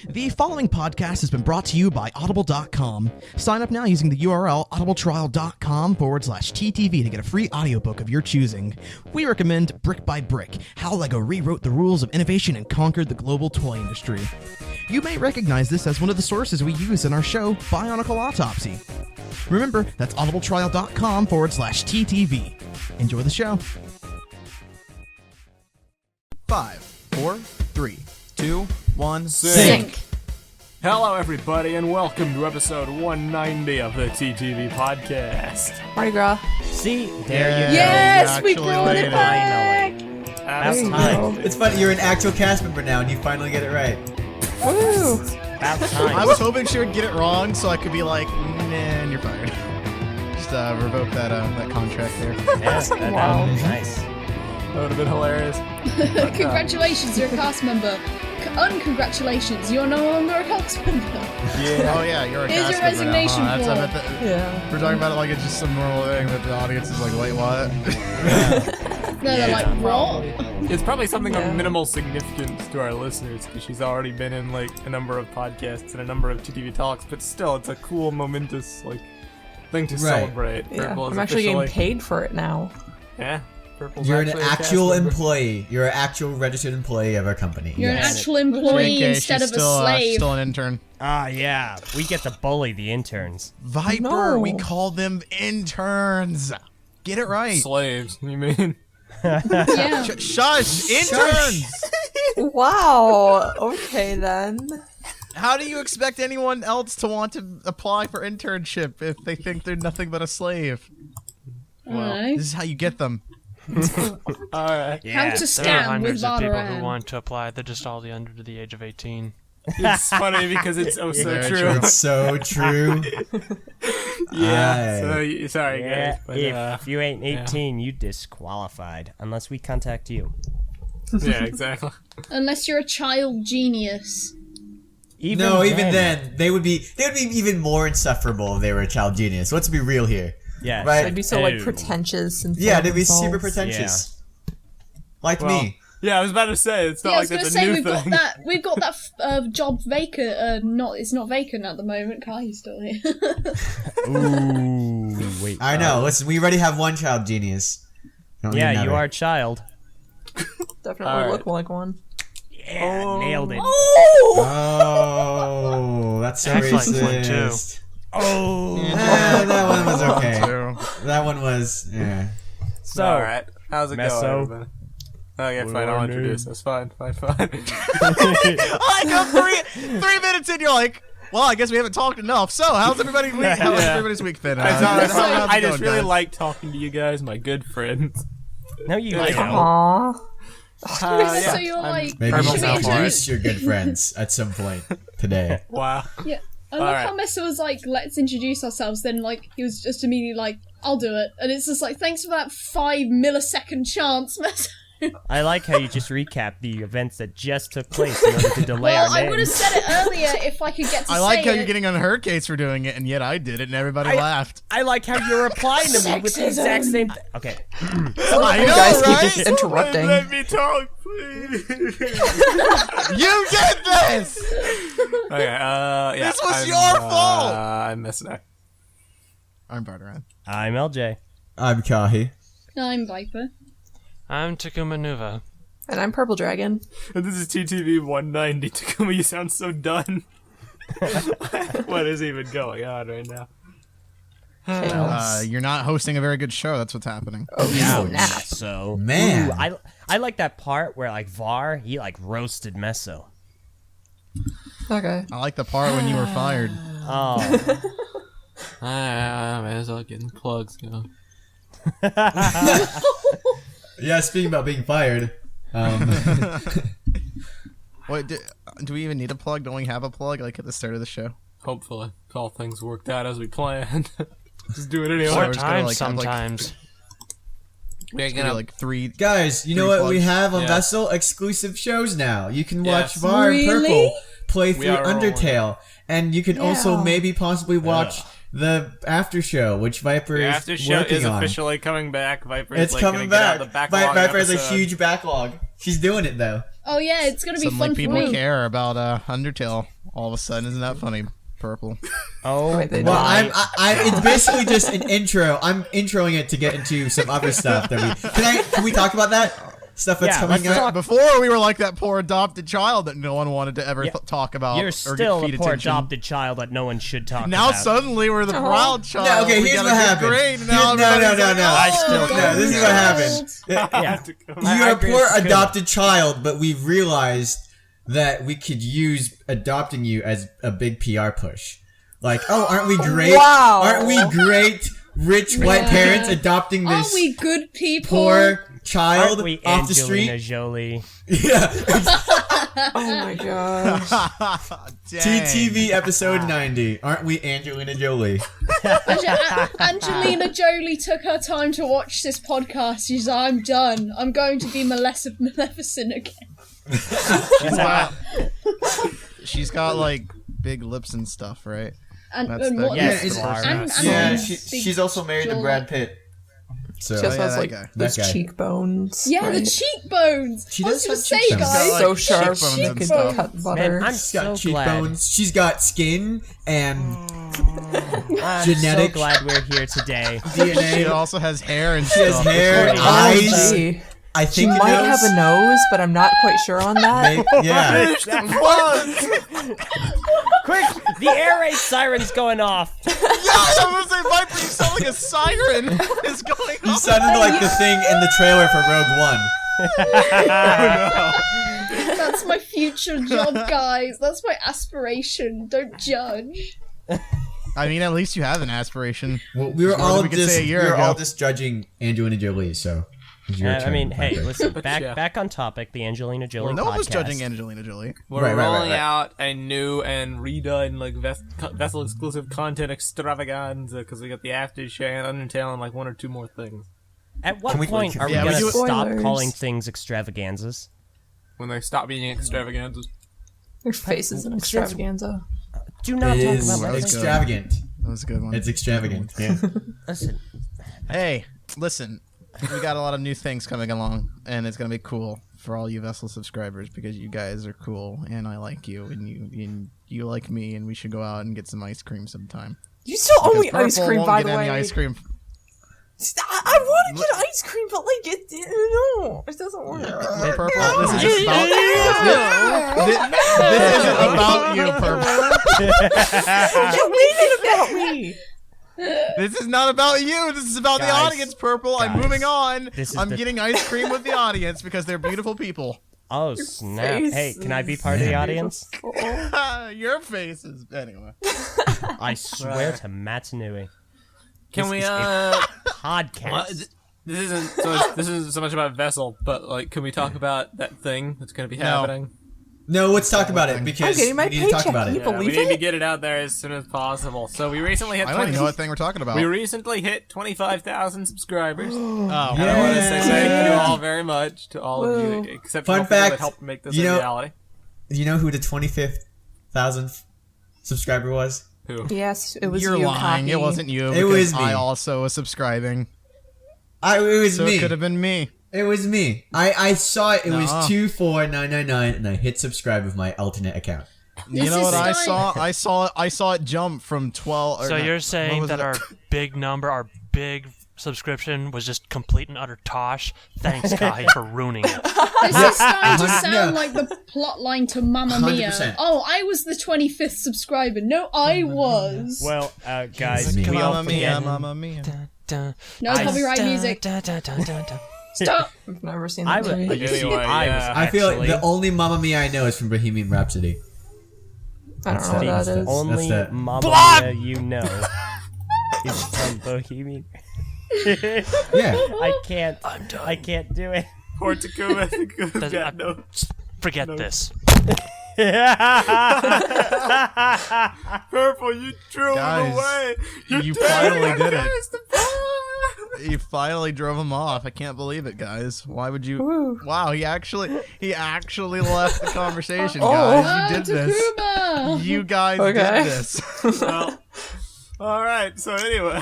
The following podcast has been brought to you by Audible.com. Sign up now using the URL audibletrial.com/TTV to get a free audiobook of your choosing. We recommend Brick by Brick, How LEGO Rewrote the Rules of Innovation and Conquered the Global Toy Industry. You may recognize this as one of the sources we use in our show, BIONICLE Autopsy. Remember, that's audibletrial.com/TTV. Enjoy the show. 5, 4, 3, 2, 1, Sync. Hello, everybody, and welcome to episode 190 of the TTV podcast. Mardi Gras. See, there you Yes, go. we brought it back. That's time. It's funny, you're an actual cast member now and you finally get it right. Woo. About time. I was hoping she would get it wrong so I could be like, nah, and you're fired. Just revoke that contract there. Yes, that Wow. would be nice. That would have been hilarious. Congratulations, you're a cast member. Uncongratulations, you're no longer a cast member. Yeah. Oh yeah, you're a Here's cast your member now, resignation huh? form. Yeah. We're talking about it like it's just some normal thing that the audience is like, wait, what? No, they're like, what? It's probably something Yeah. of minimal significance to our listeners because she's already been in like a number of podcasts and a number of TTV talks, but still, it's a cool, momentous like thing to celebrate. Yeah. Prpl is I'm actually getting officially- paid for it now. Yeah. Prpl's You're an actually a cast actual member. employee. You're an actual registered employee of our company. You're an Yes. actual employee JK, instead she's of a still, slave. still an intern. Ah, yeah. We get to bully the interns. Viper, No. we call them interns. Get it right. Slaves, you mean? Yeah. Shush, interns! Wow. Okay then. How do you expect anyone else to want to apply for internship if they think they're nothing but a slave? Alright. This is how you get them. Alright. How to There are scam with hundreds of people who Valorant. want to apply. They're just all under the age of 18. It's funny because it's so Very true. true. It's so true. Yeah. Aye. So sorry, Yeah, guys. But, if you ain't 18, you disqualified. Unless we contact you. yeah, exactly. Unless you're a child genius. No, even then, they would be even more insufferable if they were a child genius. Let's be real here. Yeah. Right. They'd be so like Ew. pretentious and Yeah, full of they'd be super themselves. pretentious. Like Well, me. Yeah, I was about to say it's not Yeah, I like was gonna that's a say new we've got thing. that job vacant. It's not vacant at the moment. Kahi's still here. Ooh, wait. I know. Listen, we already have one child genius. Don't need Yeah, you another. are a child. Definitely Alright. look like one. Yeah, nailed it. Oh, that's so Acts like racist. one, too. Oh. That one was okay. So, That one was, yeah. So, Alright. How's it Meso. going, everybody? Okay, fine, I'll introduce us. Fine. I go 3 minutes in, you're like, well, I guess we haven't talked enough. So, how's everybody's week? How's Yeah. everybody's week then? I How's it just going, really guys? like talking to you guys, my good friends. no, you Yeah. don't. Aww. Yeah, So you're like, Maybe Prpl you should should we Soundboard. introduce your good friends at some point today. wow. Yeah. I love Alright. how Meso was like, let's introduce ourselves, then like he was just immediately like, I'll do it. And it's just like, thanks for that 5-millisecond chance, Meso. I like how you just recap the events that just took place in order to delay Well, our I would have names. said it earlier if I could get to I like say how it. you're getting on her case for doing it, and yet I did it, and everybody laughed. I like how you're replying to me with the exact same thing. Okay. I know, guys keep right? interrupting. Let me talk, please. You did this! Okay, yeah. This was your fault! I'm messing up. I'm Prpl. I'm Eljay. I'm Kahi. I'm Viper. I'm Takuma Nuva. And I'm Prplddragon. And this is TTV 190. Takuma, you sound so done. What is even going on right now? You're not hosting a very good show. That's what's happening. Oh, Ouch. snap. So, Man. Ooh, I like that part where like Var he like roasted Meso. Okay. I like the part when you were fired. Oh, I may as well get in plugs, you know. Yeah, speaking about being fired. Wait, do we even need a plug? Don't we have a plug like at the start of the show? Hopefully, if all things worked out as we planned. Just do it anyway. Sure. More we're just gonna, times like, have, like- sometimes. We're It's gonna be like 3. Guys, you know Three what we plugs. have on Yeah. Vessel? Exclusive shows now. You can watch Yes. Var and Really? Prpl play We through are rolling. Undertale. And you can also Yeah. maybe possibly watch the after show, which Viper The is after show working is on. officially coming back. Viper is It's like, coming gonna get back. out the backlog Viper has a episode. huge backlog. She's doing it though. Oh yeah, it's gonna be Suddenly fun for people me. care about Undertale. All of a sudden, isn't that funny? Purple. Oh, Wait, they Well, my. it's basically just an intro. I'm introing it to get into some other stuff that we can we talk about that stuff that's Yeah, coming let's up? talk- Before we were like that poor adopted child that no one wanted to ever Yeah. talk about. You're or still feed a poor attention. adopted child that no one should talk Now about. suddenly we're the proud child. No, okay, We here's got a what good happened. grade, and now No, everybody's like, I still No, this is what happened. Yeah. You're a agree poor it's good. adopted child, but we've realized that we could use adopting you as a big PR push. Like, oh, aren't we great? Wow. Aren't we great rich white parents adopting Aren't this we good people? poor child Aren't we off the Angelina street? Jolie? Yeah. Oh my gosh. Dang. TTV episode 90. Aren't we Angelina Jolie? Angelina Jolie took her time to watch this podcast. She's like, I'm done. I'm going to be Maleficent again. Wow. She's got like big lips and stuff, right? And, That's and the- what Yes, Yeah, it's- Lara. and Yeah, big she's also married to jaw. Brad Pitt. So She also yeah, has that like guy. those That guy. cheekbones. Yeah, the right? cheekbones. She I was does gonna have say, cheekbones. guys. She's got, So like, sharp. cheekbones You and could stuff. cut butter. Man, I'm she's got so glad. cheekbones. She's got skin and I'm Genetics. so glad we're here today. She DNA. also has hair and She has stuff. hair, According to eyes. Gee. I She think might have a nose, but I'm not quite sure on that. Yeah. Quick, the air raid siren's going off. Yeah, I was gonna say, Viper, you sound like a siren is going You on. sounded like the thing in the trailer for Rogue One. That's my future job, guys. That's my aspiration. Don't judge. I mean, at least you have an aspiration. Well, we were More than all we could just say a year ago. judging Angelina Jolie, so. it's your I turn, mean, hey, Viper. listen, But back yeah. back on topic, the Angelina Jolie No one was podcast. judging Angelina Jolie. We're Right, right, right, rolling right. out a new and redone like vessel exclusive content extravaganza because we got the after show and Undertale and like one or two more things. At what Can we- point are we Yeah, we gonna do it- stop Spoilers. calling things extravaganzas? When they stop being extravaganzas. Your face is an extravaganza. Do not It talk is about my Let's face. go. extravagant. That was a good one. It's extravagant. Yeah. Listen, Hey, listen, we got a lot of new things coming along, and it's gonna be cool for all you Vessel subscribers because you guys are cool, and I like you, and you like me, and we should go out and get some ice cream sometime. You still owe me Because ice Prpl cream, won't by get the any way. ice cream. I want to get ice cream, but like no, it doesn't work. Prpl, this is just about this isn't about you, Purple. You made it about me. This is not about you. This is about the Guys, audience, Purple. I'm guys, moving on. this is I'm the- getting ice cream with the audience because they're beautiful people. oh snap! face Hey, can I be part of the audience? Your face is anyway. I swear to Matanui. Can we is a podcast. this isn't so much about Vessel, but like can we talk about that thing that's gonna be happening? No, let's talk about it because I'm getting my we need to talk paycheck. about You it. believe we need to it? get it out there as soon as possible. So we recently hit I don't even know what thing we're talking about. we recently hit 25,000 subscribers. Oh, I want to say thank you Yeah. all very much to all of you, Whoa. except Fun for the people fact, that helped make this you a know- reality. You know who the 25,000th subscriber was? Who? Yes, it was You're you, lying. Kahi. It wasn't you. It was because me. I also was subscribing, It was so me. it could have been me. It was me. I saw it. It was Nuh-uh. 24999, and I hit subscribe with my alternate account. You This know is what I dying. saw? I saw it jump from 12. So you're what saying was that it? our big number, our big subscription was just complete and utter tosh? Thanks, Kahi, for ruining it. This is starting to Yeah. sound like the plot line to Mamma Mia. 100%. Oh, I was the 25th subscriber. No, I was. Well, guys, Me. we all Mamma forget. mia, mamma mia. No copyright music. Stop. I've never seen I that would. movie. Anyway, I was. yeah. I feel like actually the only Mamma Mia I know is from Bohemian Rhapsody. I don't know what That's that the is. only That's Mamma Mia you know is from Bohemian. Yeah. I can't. I'm done. I can't do it. Poor Takuma. Takuma Does- got no. Forget this. Purple, you drove Guys, him away. you finally did it. You finally drove him off. I can't believe it, guys. Why would you? Woo. Wow, he actually left the conversation, Oh. guys. You did this. Takuma. You guys Okay. did this. Well, all right. So anyway,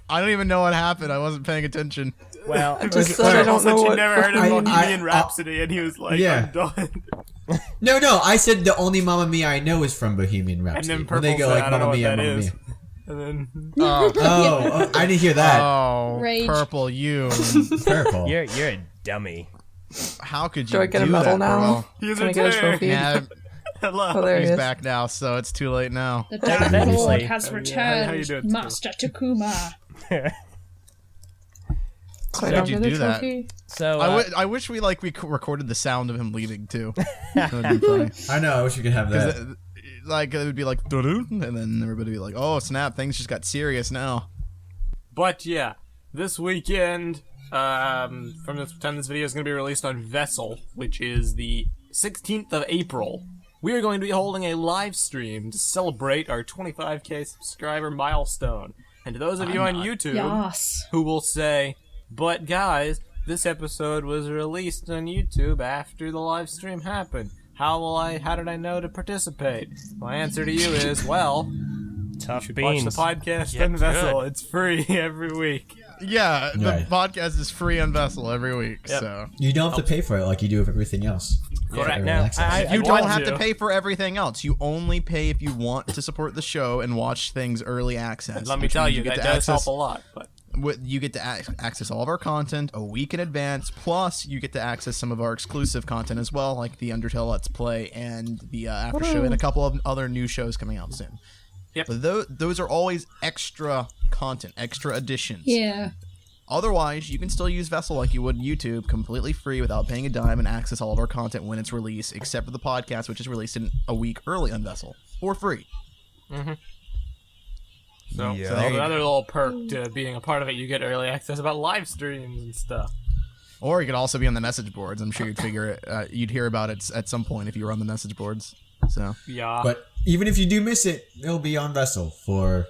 I don't even know what happened. I wasn't paying attention. Well, I just said I don't know you what. never heard of I- Bohemian I- Rhapsody, and he was like, Yeah. I'm done. No, I said the only Mamma Mia I know is from Bohemian And Rhapsody. then When they Prpl go said, like I don't know Mamma what Mia, that Mamma is. Mia. And then Oh, I didn't hear that. Oh, Rage. Prpl, you. Purple. you're a dummy. How could you Do I get a do medal that, now? he's Can I get a returned. trophy? Yeah, Hello. Oh, there he he's is. back now, so it's too late now. The Dark Eventually. Lord has How you returned, doing, Master Takuma. So I How'd don't you get a do that? trophy? So I wish we recorded the sound of him leaving too. That would be funny. I know. I wish we could have that. Like it would be like, "Doo-doo," and then everybody would be like, "Oh snap! Things just got serious now." But yeah, this weekend, from the time this video is going to be released on Vessel, which is the 16th of April, we are going to be holding a live stream to celebrate our 25k subscriber milestone. And to those of you on YouTube Yes. who will say, but guys, this episode was released on YouTube after the live stream happened. How did I know to participate? My answer to you is, well, tough you should watch the beans. podcast Yeah, on Vessel. good. It's free every week. Yeah, the Right. podcast is free on Vessel every week, Yep. so You don't have to pay for it like you do with everything else. Correct. Early Now, access. you want don't have to to. pay for everything else. You only pay if you want to support the show and watch things early access. Let me which tell means you, get that to does access- help a lot. But You get to access all of our content a week in advance. Plus, you get to access some of our exclusive content as well, like the Undertale Let's Play and the after show, and a couple of other new shows coming out soon. Yep. But those are always extra content, extra additions. Yeah. Otherwise, you can still use Vessel like you would YouTube, completely free without paying a dime, and access all of our content when it's released, except for the podcast, which is released in a week early on Vessel for free. so, Yeah. so another little perk to being a part of it, you get early access about live streams and stuff. Or you could also be on the message boards. I'm sure you'd figure it. You'd hear about it at some point if you were on the message boards. So Yeah. But even if you do miss it, it'll be on Vessel for.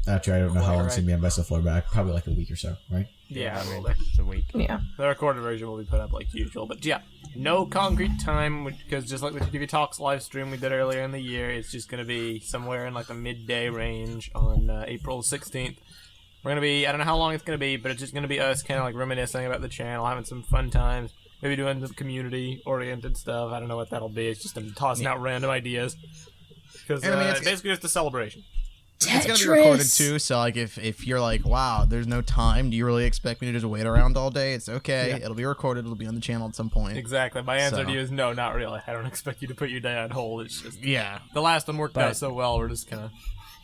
Actually, I don't know how long it's gonna be on Vessel for, but probably like a week or so, right? yeah, I mean, well, it's a week. Yeah. the recorded version will be put up like usual. But yeah, no concrete time, because just like the TV Talks live stream we did earlier in the year, it's just going to be somewhere in like the midday range on April 16th. We're going to be, I don't know how long it's going to be, but it's just going to be us kind of like reminiscing about the channel, having some fun times, maybe doing some community-oriented stuff. I don't know what that'll be. It's just tossing out random ideas. Because And I mean, it's basically just a celebration. it's gonna be recorded too. So like, if you're like, wow, there's no time, do you really expect me to just wait around all day? It's okay. Yeah. It'll be recorded. It'll be on the channel at some point. Exactly. My answer So- to you is no, not really. I don't expect you to put your day on hold. It's just Yeah. the last one worked out But- so well. We're just kind of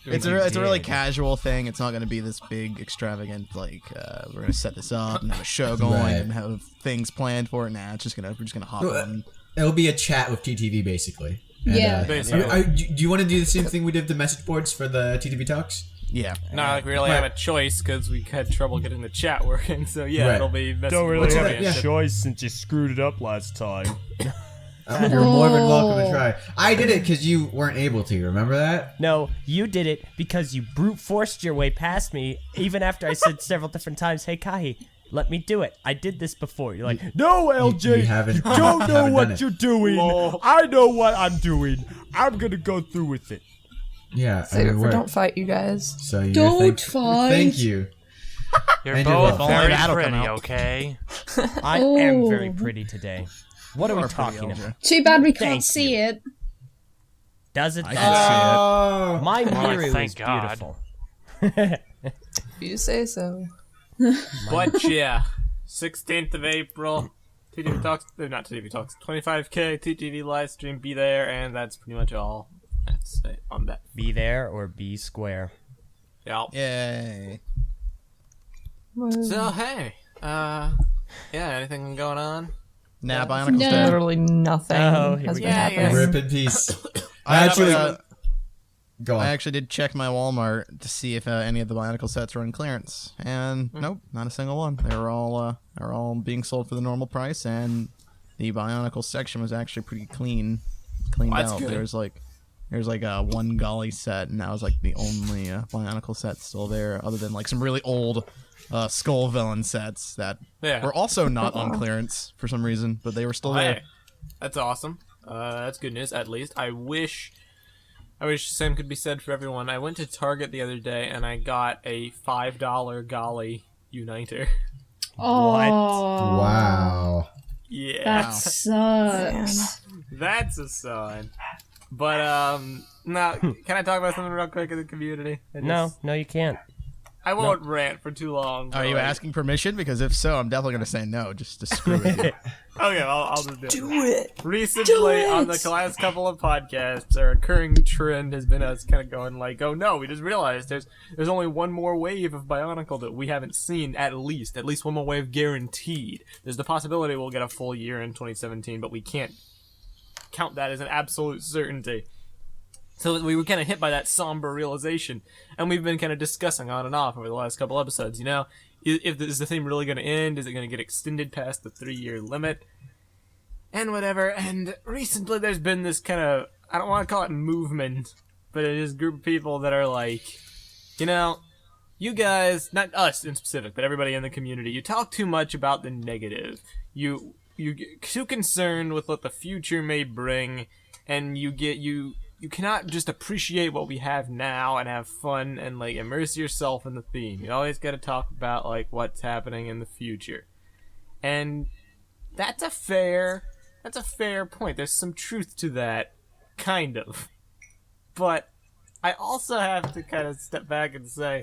It's a really did. casual thing. It's not going to be this big extravagant like we're going to set this up and have a show going Right. and have things planned for it. Nah, we're just gonna hop on. It'll be a chat with TTV basically. And, Yeah. Basically. do you want to do the same thing we did with the message boards for the TTV Talks? Yeah. not like we really have a choice because we had trouble getting the chat working. So yeah, Right. it'll be message Don't really boards have oriented. a choice since you screwed it up last time. You're more than welcome to try. I did it because you weren't able to. Remember that? No, you did it because you brute forced your way past me, even after I said several different times, "Hey, Kahi, let me do it. I did this before." You're like, "No, LJ, you haven't- don't you know haven't done what it." you're doing. Lol. I know what I'm doing. I'm gonna go through with it." Yeah. Save it for we're- Don't Fight, you guys. So you're Don't fight. Thank you. You're And you're both welcome. very That'll come pretty, out. okay? I am very Oh. pretty today. What are we are pretty, talking LJ. about? Too bad we can't Thank see you. it. Does it? I can see Oh. My Well, Miru thank is God. beautiful. If you say so. But yeah, 16th of April, TTV Talks, not TTV Talks, 25k TTV live stream. Be there, and that's pretty much all I have to say on that. Be there or be square. Yeah. Yay. So hey, yeah, anything going on? Nah, Bionicle's No. dead. Literally nothing Oh, here has we been go. happening. Rip in peace. I actually actually, go on. I actually did check my Walmart to see if any of the Bionicle sets were on clearance, and nope, not a single one. They were all being sold for the normal price, and the Bionicle section was actually pretty cleaned That's out. good. There's like one Golly set, and that was like the only Bionicle set still there, other than like some really old Skull Villain sets that Yeah. were also not on clearance for some reason, but they were still there. Hey, that's awesome. That's good news. At least I wish the same could be said for everyone. I went to Target the other day and I got a $5 Golly uniter. Oh, Wow. Yeah. that sucks. That's a sign. But now can I talk about something real quick in the community? No, you can't. I won't rant for too long. Are you asking permission? Because if so, I'm definitely going to say no, just to screw with you. Okay, I'll just Do it. Recently, on the it! last couple of podcasts, our recurring trend has been us kind of going like, "Oh no, we just realized there's only one more wave of Bionicle that we haven't seen. At least one more wave guaranteed. There's the possibility we'll get a full year in 2017, but we can't count that as an absolute certainty." So we were kind of hit by that somber realization, and we've been kind of discussing on and off over the last couple episodes. You know, is the thing really going to end? Is it going to get extended past the 3-year limit? And whatever. And recently there's been this kind of, I don't want to call it movement, but it is a group of people that are like, you know, you guys, not us in specific, but everybody in the community, you talk too much about the negative. You get too concerned with what the future may bring, and you cannot just appreciate what we have now and have fun and like immerse yourself in the theme. You always got to talk about like what's happening in the future. And that's a fair point. There's some truth to that, kind of. But I also have to kind of step back and say,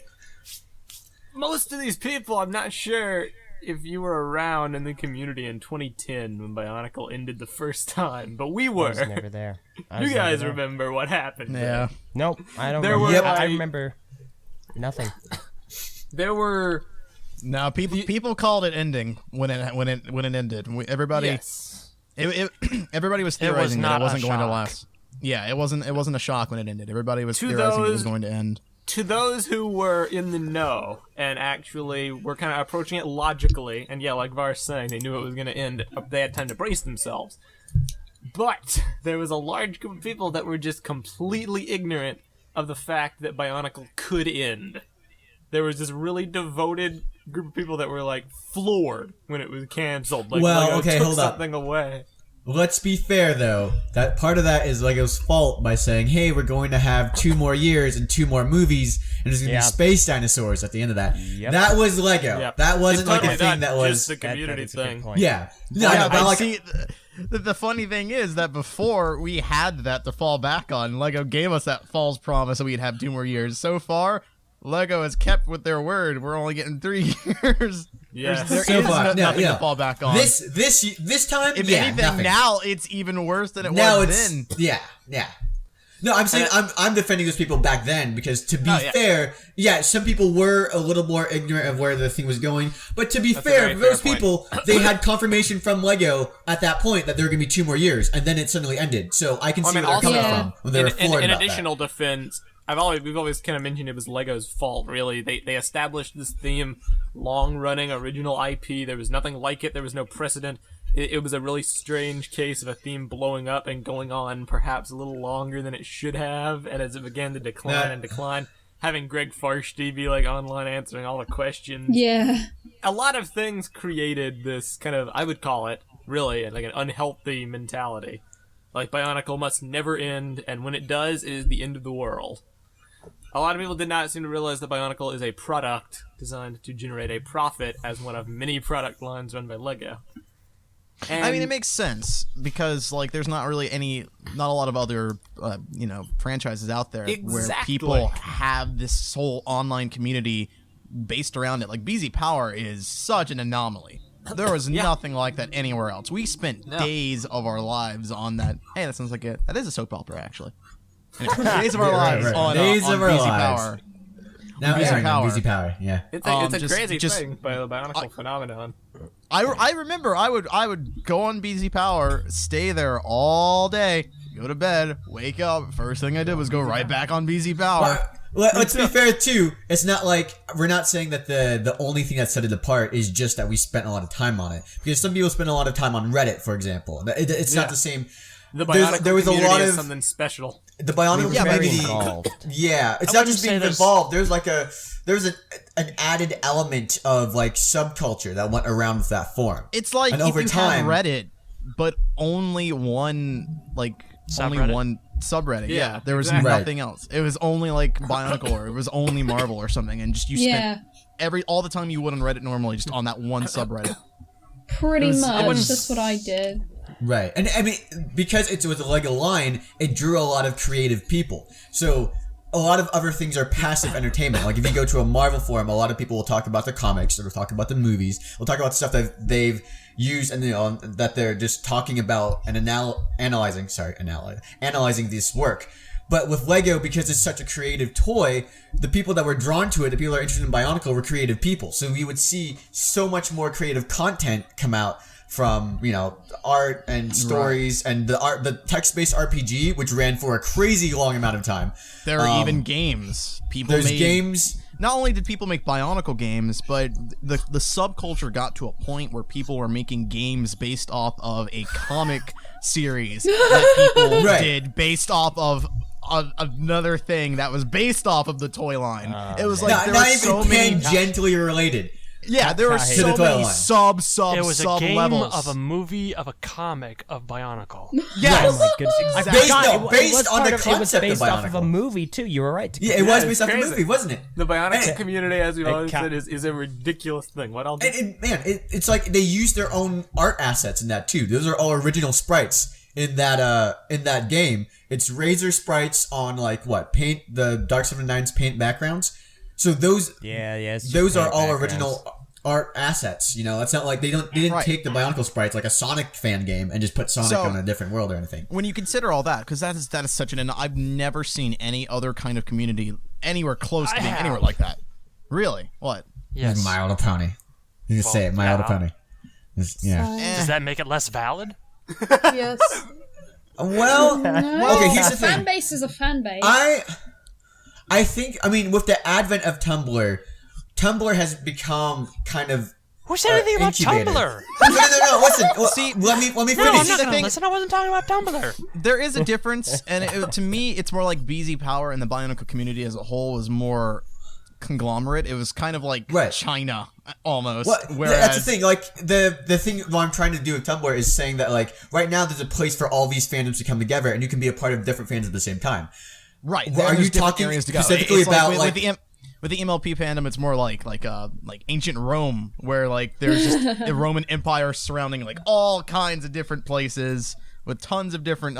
most of these people, I'm not sure if you were around in the community in 2010 when Bionicle ended the first time, but we were. I was never there. You guys remember what happened? Yeah. Nope, I don't There remember. were, I like- remember nothing. There were... No, people called it ending when it ended. Everybody, Yes. everybody was was theorizing that not it wasn't a going to shock. last. Yeah, it wasn't a shock when it ended. Everybody was To theorizing it those- was going to end. To those who were in the know and actually were kind of approaching it logically, and yeah, like Var's saying, they knew it was going to end, they had time to brace themselves. But there was a large group of people that were just completely ignorant of the fact that Bionicle could end. There was this really devoted group of people that were like floored when it was canceled. Like, Well, Lego okay, took hold up. something away. Let's be fair, though. That part of that is Lego's fault by saying, hey, we're going to have 2 more years and 2 more movies, and there's going to Yeah. be space dinosaurs at the end of that. Yep. That was Lego. Yep. That wasn't It's like totally a thing not that was... just a community That is a good thing. point. Yeah. No, I know, but I like... see. The funny thing is that before we had that to fall back on, Lego gave us that false promise that we'd have 2 more years. So far, Lego has kept with their word. We're only getting 3 years. Yes. There So is far, no, nothing yeah. to fall back on. This time, if yeah, anything, nothing. now it's even worse than it Now was it's... then. Yeah. No, I'm saying I'm defending those people back then because to be Oh, yeah. fair, yeah, some people were a little more ignorant of where the thing was going. But to be That's a fair, very for those fair people, they had confirmation from Lego at that point that there were going to be 2 more years, and then it suddenly ended. So I can see where they're coming also- from when they were floored in about additional defense, we've always kind of mentioned it was Lego's fault. Really, they established this theme, long-running original IP. There was nothing like it. There was no precedent. It was a really strange case of a theme blowing up and going on perhaps a little longer than it should have. And as it began to decline, having Greg Farshty be like online answering all the questions. Yeah. A lot of things created this kind of, I would call it, really, like an unhealthy mentality. Like, Bionicle must never end, and when it does, it is the end of the world. A lot of people did not seem to realize that Bionicle is a product designed to generate a profit as one of many product lines run by Lego. And I mean, it makes sense because like there's not a lot of other franchises out there where Exactly. people have this whole online community based around it. Like BZ Power is such an anomaly. There was nothing like that anywhere else. We spent days of our lives on that. Hey, that sounds like that is a soap opera actually. Anyway, days of our lives on Days of our BZ lives. Power. Now Busy Aaron Power. on Busy Power, yeah. it's a just- crazy just- thing by the Bionicle phenomenon. I remember I would go on BZ Power, stay there all day, go to bed, wake up. First thing I did was go right back on BZ Power. Let's be fair too. It's not like we're not saying that the only thing that set it apart is just that we spent a lot of time on it. Because some people spend a lot of time on Reddit, for example. It's not the same. The There's- Bionicle there was a community lot is of- something special. The Bionicle Very community, involved. yeah, it's I not wouldn't just say being there's- involved. There's an added element of like subculture that went around with that forum. It's like And if over you time- have Reddit, but only one like Subreddit? one subreddit. Yeah, there was exactly. nothing else. It was only like Bionicle, or it was only Marvel or something, and just you spent all the time you would on Reddit normally just on that one subreddit. Pretty much. was- That's what I did. Right. And I mean, because it was a Lego line, it drew a lot of creative people. So a lot of other things are passive entertainment. Like if you go to a Marvel forum, a lot of people will talk about the comics, or they'll talk about the movies, they'll talk about stuff that they've used and that they're just talking about and analyzing this work. But with Lego, because it's such a creative toy, the people that were drawn to it, the people that are interested in Bionicle, were creative people. So we would see so much more creative content come out from, art and stories and the text-based RPG, which ran for a crazy long amount of time. There are even games. There's games. Not only did people make Bionicle games, but the subculture got to a point where people were making games based off of a comic series that people did based off of another thing that was based off of the toy line. It was like there not were even so many tangentially related. Yeah, there were so the toy many line. sub It was a game levels. of a movie of a comic of Bionicle. Yes. Oh my goodness! I Exactly. forgot No, based was on part the of, it was concept of based off of a Bionicle. movie too. You were right. Yeah, it was it's based off the crazy. movie, wasn't it? The Bionicle community, as we've always ca- said, is a ridiculous thing. What else? It's like they use their own art assets in that too. Those are all original sprites in that game. It's Razor sprites on paint, the Dark 79's paint backgrounds. So those those are all original art assets. It's not like they didn't take the Bionicle sprites like a Sonic fan game and just put Sonic on a different world or anything. When you consider all that, because that is such an, I've never seen any other kind of community anywhere close to being anywhere like that. Really? What? Yes. My Little Pony. You just say it, My Little Pony. Does that make it less valid? Yes. Well, okay. Here's the A fan thing. base is a fan base. I think with the advent of Tumblr has become kind of Who said anything about incubated. Tumblr? No. Listen. See, let me No, finish. I'm not the gonna thing- listen. I wasn't talking about Tumblr. there is a difference, and to me, it's more like BZ Power and the Bionicle community as a whole was more conglomerate. It was kind of like China almost. Well, Whereas that's the thing. Like the thing what I'm trying to do with Tumblr is saying that right now there's a place for all these fandoms to come together, and you can be a part of different fans at the same time. right? Well, are there's you different talking areas to go. specifically It's about, with the MLP fandom? It's more like ancient Rome, where there's just the Roman Empire surrounding all kinds of different places with tons of different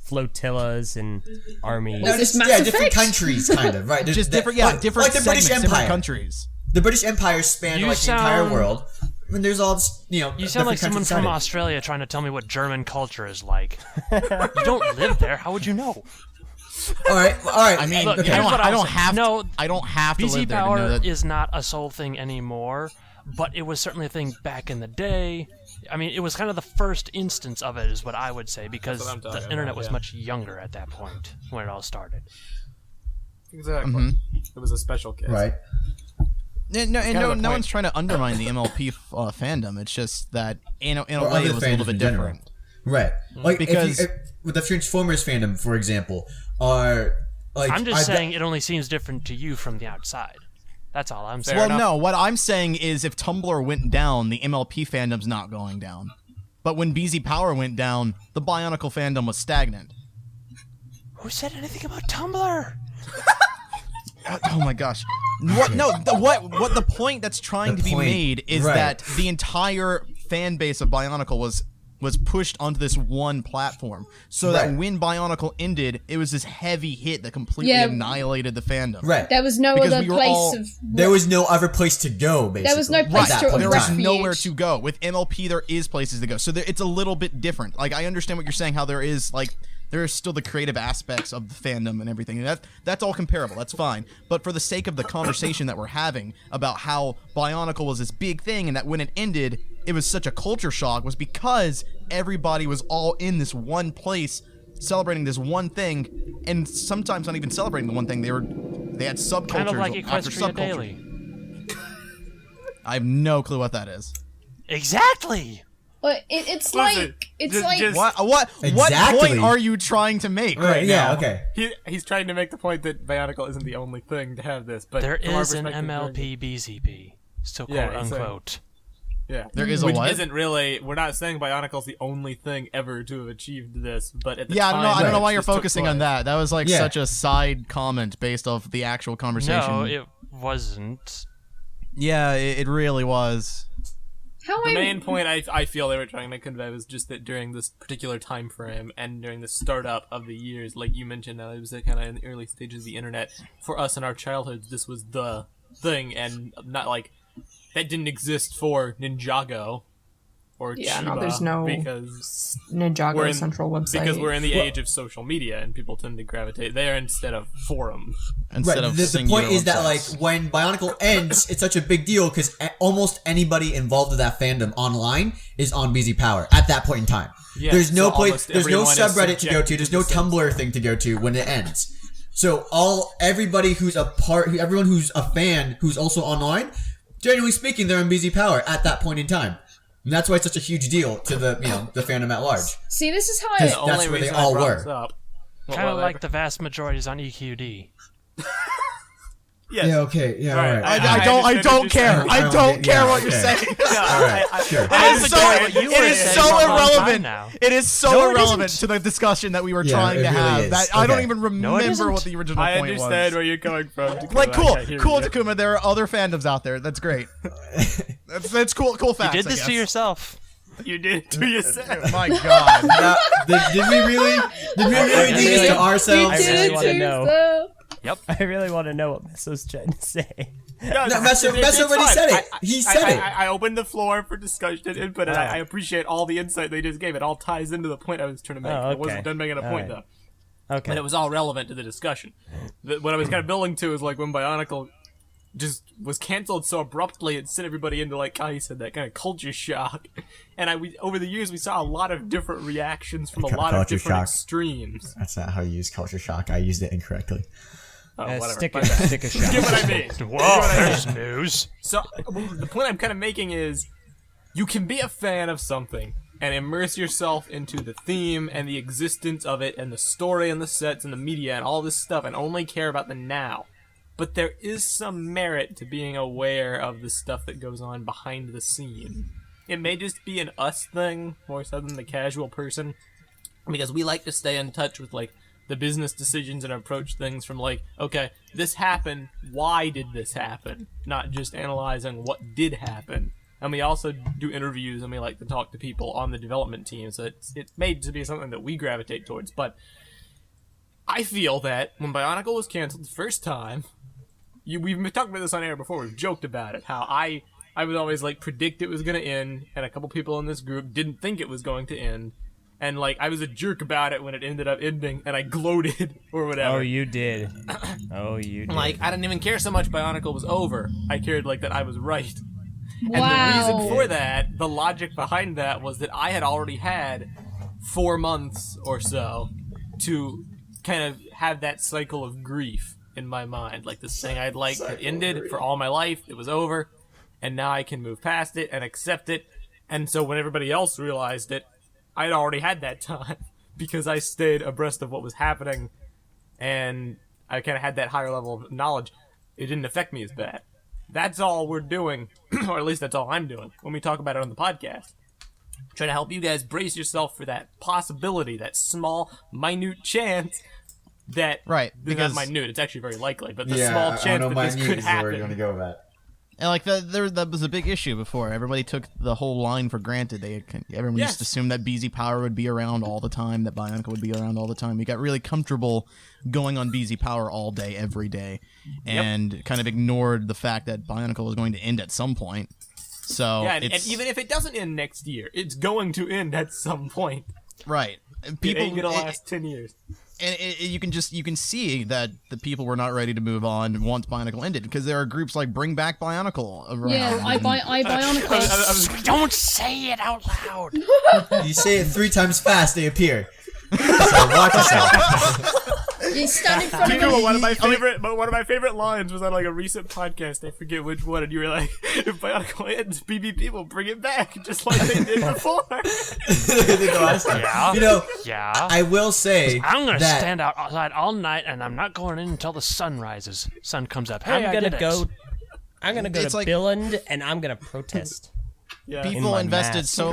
flotillas and armies. No, this just, Mass different Effect? countries, kind of, right? There's just different, different like the British segments, Empire. different countries. The British Empire spanned You the entire sound- world. I mean, there's all this, You sound different like someone countries from inside it. Australia trying to tell me what German culture is like. You don't live there. How would you know? All right. I mean, Look, okay, here's what I I'll don't say. have No, to. I don't have to BZ live there to know Power that. is not a soul thing anymore, but it was certainly a thing back in the day. I mean, it was kind of the first instance of it, is what I would say, because That's what I'm the talking internet about, was yeah. much younger at that point when it all started. Exactly. It was a special case. Right. No one's trying to undermine the MLP fandom. It's just that in a Or way other it was a fandoms little bit in general. different. Right. Like Because- if with the Transformers fandom, for example, are I'm just I've got- saying it only seems different to you from the outside. That's all I'm saying. Well, no, what I'm saying is if Tumblr went down, the MLP fandom's not going down. But when BZ Power went down, the Bionicle fandom was stagnant. Who said anything about Tumblr? Oh my gosh. What? No. What the point that's trying The to be point, made is right. that the entire fan base of Bionicle was pushed onto this one platform, so that Right. when Bionicle ended, it was this heavy hit that completely Yeah. annihilated the fandom. Right. There was no Because other we were place all- of. There was no other place to go. Basically, There was no at place that to point in There refuge. was time. nowhere to go. With MLP, there is places to go. So it's a little bit different. Like, I understand what you're saying, how there is, there are still the creative aspects of the fandom and everything. And that's all comparable. That's fine. But for the sake of the conversation that we're having about how Bionicle was this big thing and that when it ended, it was such a culture shock, was because everybody was all in this one place celebrating this one thing, and sometimes not even celebrating the one thing. They had subcultures Kind of like after Equestria subculture. Daily. I have no clue what that is. Exactly. But it's Listen, like it's just- like just- What Exactly. point are you trying to make right yeah. now? Okay. He's trying to make the point that Bionicle isn't the only thing to have this, but There from our is an perspective, MLP BZP. Still quote Yeah, it's a- unquote. Yeah. There is a Which what? isn't really. We're not saying Bionicle's the only thing ever to have achieved this, but at the Yeah, time, I don't know why it you're just took focusing on place. that. That was like Yeah. such a side comment based off the actual conversation. No, it wasn't. Yeah, it really was. How The I main point I feel they were trying to convey was just that during this particular time frame and during the startup of the years, like you mentioned, it was kind of in the early stages of the internet. For us in our childhoods, this was the thing, and not like that didn't exist for Ninjago or Yeah, Chiba no, there's no because Ninjago we're in- central website. because we're in the age of social media and people tend to gravitate there instead of forums. Instead of The singular point is that like websites. when Bionicle ends, it's such a big deal because almost anybody involved with that fandom online is on BZ Power at that point in time. Yeah, there's no so place, almost there's no everyone is subreddit to go to, subjected there's to no the same Tumblr thing to go to when it ends. So everybody who's a part, everyone who's a fan who's also online, generally speaking, they're on BZ Power at that point in time. And that's why it's such a huge deal to the the fandom at large. see. This is how Because I. that's where they reason I all brought were. this up- Kind of well, like the vast majority is on E EQD. yes. Yeah. Okay. Yeah. All right. All right. I I don't understand care. what I you're don't saying. care Yeah, what you're okay. saying. All right. Sure. It is so, What you it were is saying so for a long time irrelevant. now. It is so No, it irrelevant isn't. to the discussion that we were Yeah, trying it to really have. is. That I don't Okay. even No, it remember isn't. what the original I point understand was. where you're coming from. Takuma. Like, cool, I hear cool, you. Takuma. There are other fandoms out there. That's great. That's cool. Cool You facts. did I this to guess. yourself. You did it to yourself. My God. Now, did we really do this really- to ourselves? I really did wanna it know. to I really want to know what Meso's trying to say. No, Meso it's already fine. said it. He said it. I opened the floor for discussion and input, and I appreciate all the insight they just gave. It all ties into the point I was trying to make. Oh, I wasn't okay. done making a point, Alright. though. Okay. And it was all relevant to the discussion. What I was kind of building to is like when Bionicle just was canceled so abruptly, it sent everybody into, like Kahi said, that kind of culture shock. And over the years, we saw a lot of different reactions from a lot of Culture different shock. extremes. That's not how you use culture shock. I used it incorrectly. Oh, whatever. stick My a bad. stick a Get shot. what I mean. Whoa, there's news. So, the point I'm kind of making is you can be a fan of something and immerse yourself into the theme and the existence of it and the story and the sets and the media and all this stuff and only care about the now. But there is some merit to being aware of the stuff that goes on behind the scene. It may just be an us thing more so than the casual person, because we like to stay in touch with, like, the business decisions and approach things from like, okay, this happened, why did this happen? Not just analyzing what did happen. And we also do interviews and we like to talk to people on the development team, so it's made to be something that we gravitate towards. But I feel that when Bionicle was canceled the first time, we've talked about this on air before, we've joked about it, how I would always like predict it was going to end, and a couple people in this group didn't think it was going to end. And, like, I was a jerk about it when it ended up ending, and I gloated, or whatever. Oh, you did. Oh, you did. Like, I didn't even care so much Bionicle was over. I cared, like, that I was right. Wow. And the reason for that, the logic behind that, was that I had already had 4 months or so to kind of have that cycle of grief in my mind. Like, this thing I'd liked had ended for all my life, it was over, and now I can move past it and accept it. And so when everybody else realized it, I'd already had that time because I stayed abreast of what was happening and I kind of had that higher level of knowledge. It didn't affect me as bad. That's all we're doing, or at least that's all I'm doing when we talk about it on the podcast. Trying to help you guys brace yourself for that possibility, that small, minute chance that... Right, Not because- minute, it's actually very likely, but the small chance that this could happen. go with that. And like that was a big issue before. Everybody took the whole line for granted. Everyone Yes. just assumed that BZ Power would be around all the time, that Bionicle would be around all the time. We got really comfortable going on BZ Power all day, every day, and kind of ignored the fact that Bionicle was going to end at some point. So Yeah, and it's even if it doesn't end next year, it's going to end at some point. right. It ain't gonna last 10 years. And you can see that the people were not ready to move on once Bionicle ended, because there are groups like Bring Back Bionicle around. Yeah, I Bionicle. Don't say it out loud. You say it 3 times fast, they appear. So watch yourself. You stand in front of Takuma, me. one of my favorite lines was on like a recent podcast. I forget which one, and you were like, "If Bionicle ends, BBP will bring it back, just like they did before." Yeah. You know, Yeah. I will say I'm gonna that stand outside all night, and I'm not going in until the sun rises. Sun comes up. Hey, I'm I gonna did go. it. I'm gonna go It's to like- Billund and I'm gonna protest. Yeah. In People my invested mask. so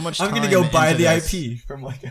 much time. I'm gonna go buy into the this. IP from Lego.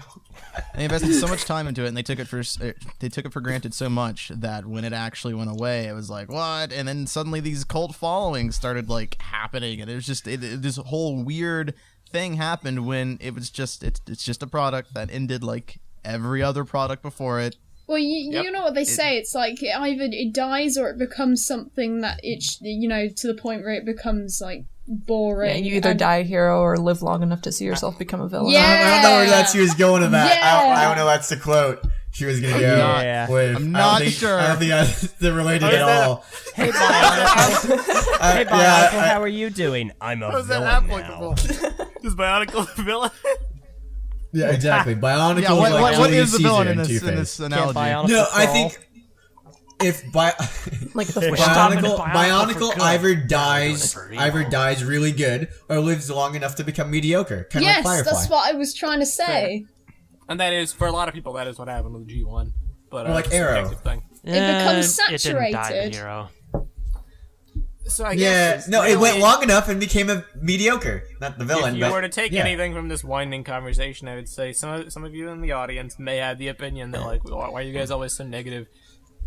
They invested so much time into it, and they took it for granted so much that when it actually went away, it was like, what? And then suddenly these cult followings started like happening, and it was just this whole weird thing happened when it was just it's just a product that ended like every other product before it. Well, you know what they say. It's like either it dies or it becomes something that to the point where it becomes like boring. Yeah, you either die a hero or live long enough to see yourself become a villain. Yeah. I don't know where that she was going with that. Yeah. I don't know. That's the quote she was gonna go Yeah. with. I'm not I sure. don't think they're related at all. Hey, Bionicle. Hey, Bionicle, yeah, how are you doing? I'm a villain now. Is Bionicle the villain? Yeah, exactly. Bionicle. Yeah, what Julius is the Caesar villain and in Two-Face. this Can't analogy? Bionicle No, I crawl? think if Like the stop it. Bionicle good. either Doing it dies for evil. really good or lives long enough to become mediocre, kind of Yes, like Firefly. that's what I was trying to say. And that is, for a lot of people, that is what happened with G1. But Or like it's a Arrow. subjective thing. becomes It didn't die saturated. the hero. So I Yeah, guess no, it really, went long enough and became a mediocre, not the villain. If you but, were to take yeah. anything from this winding conversation, I would say some of you in the audience may have the opinion that like, why are you guys always so negative?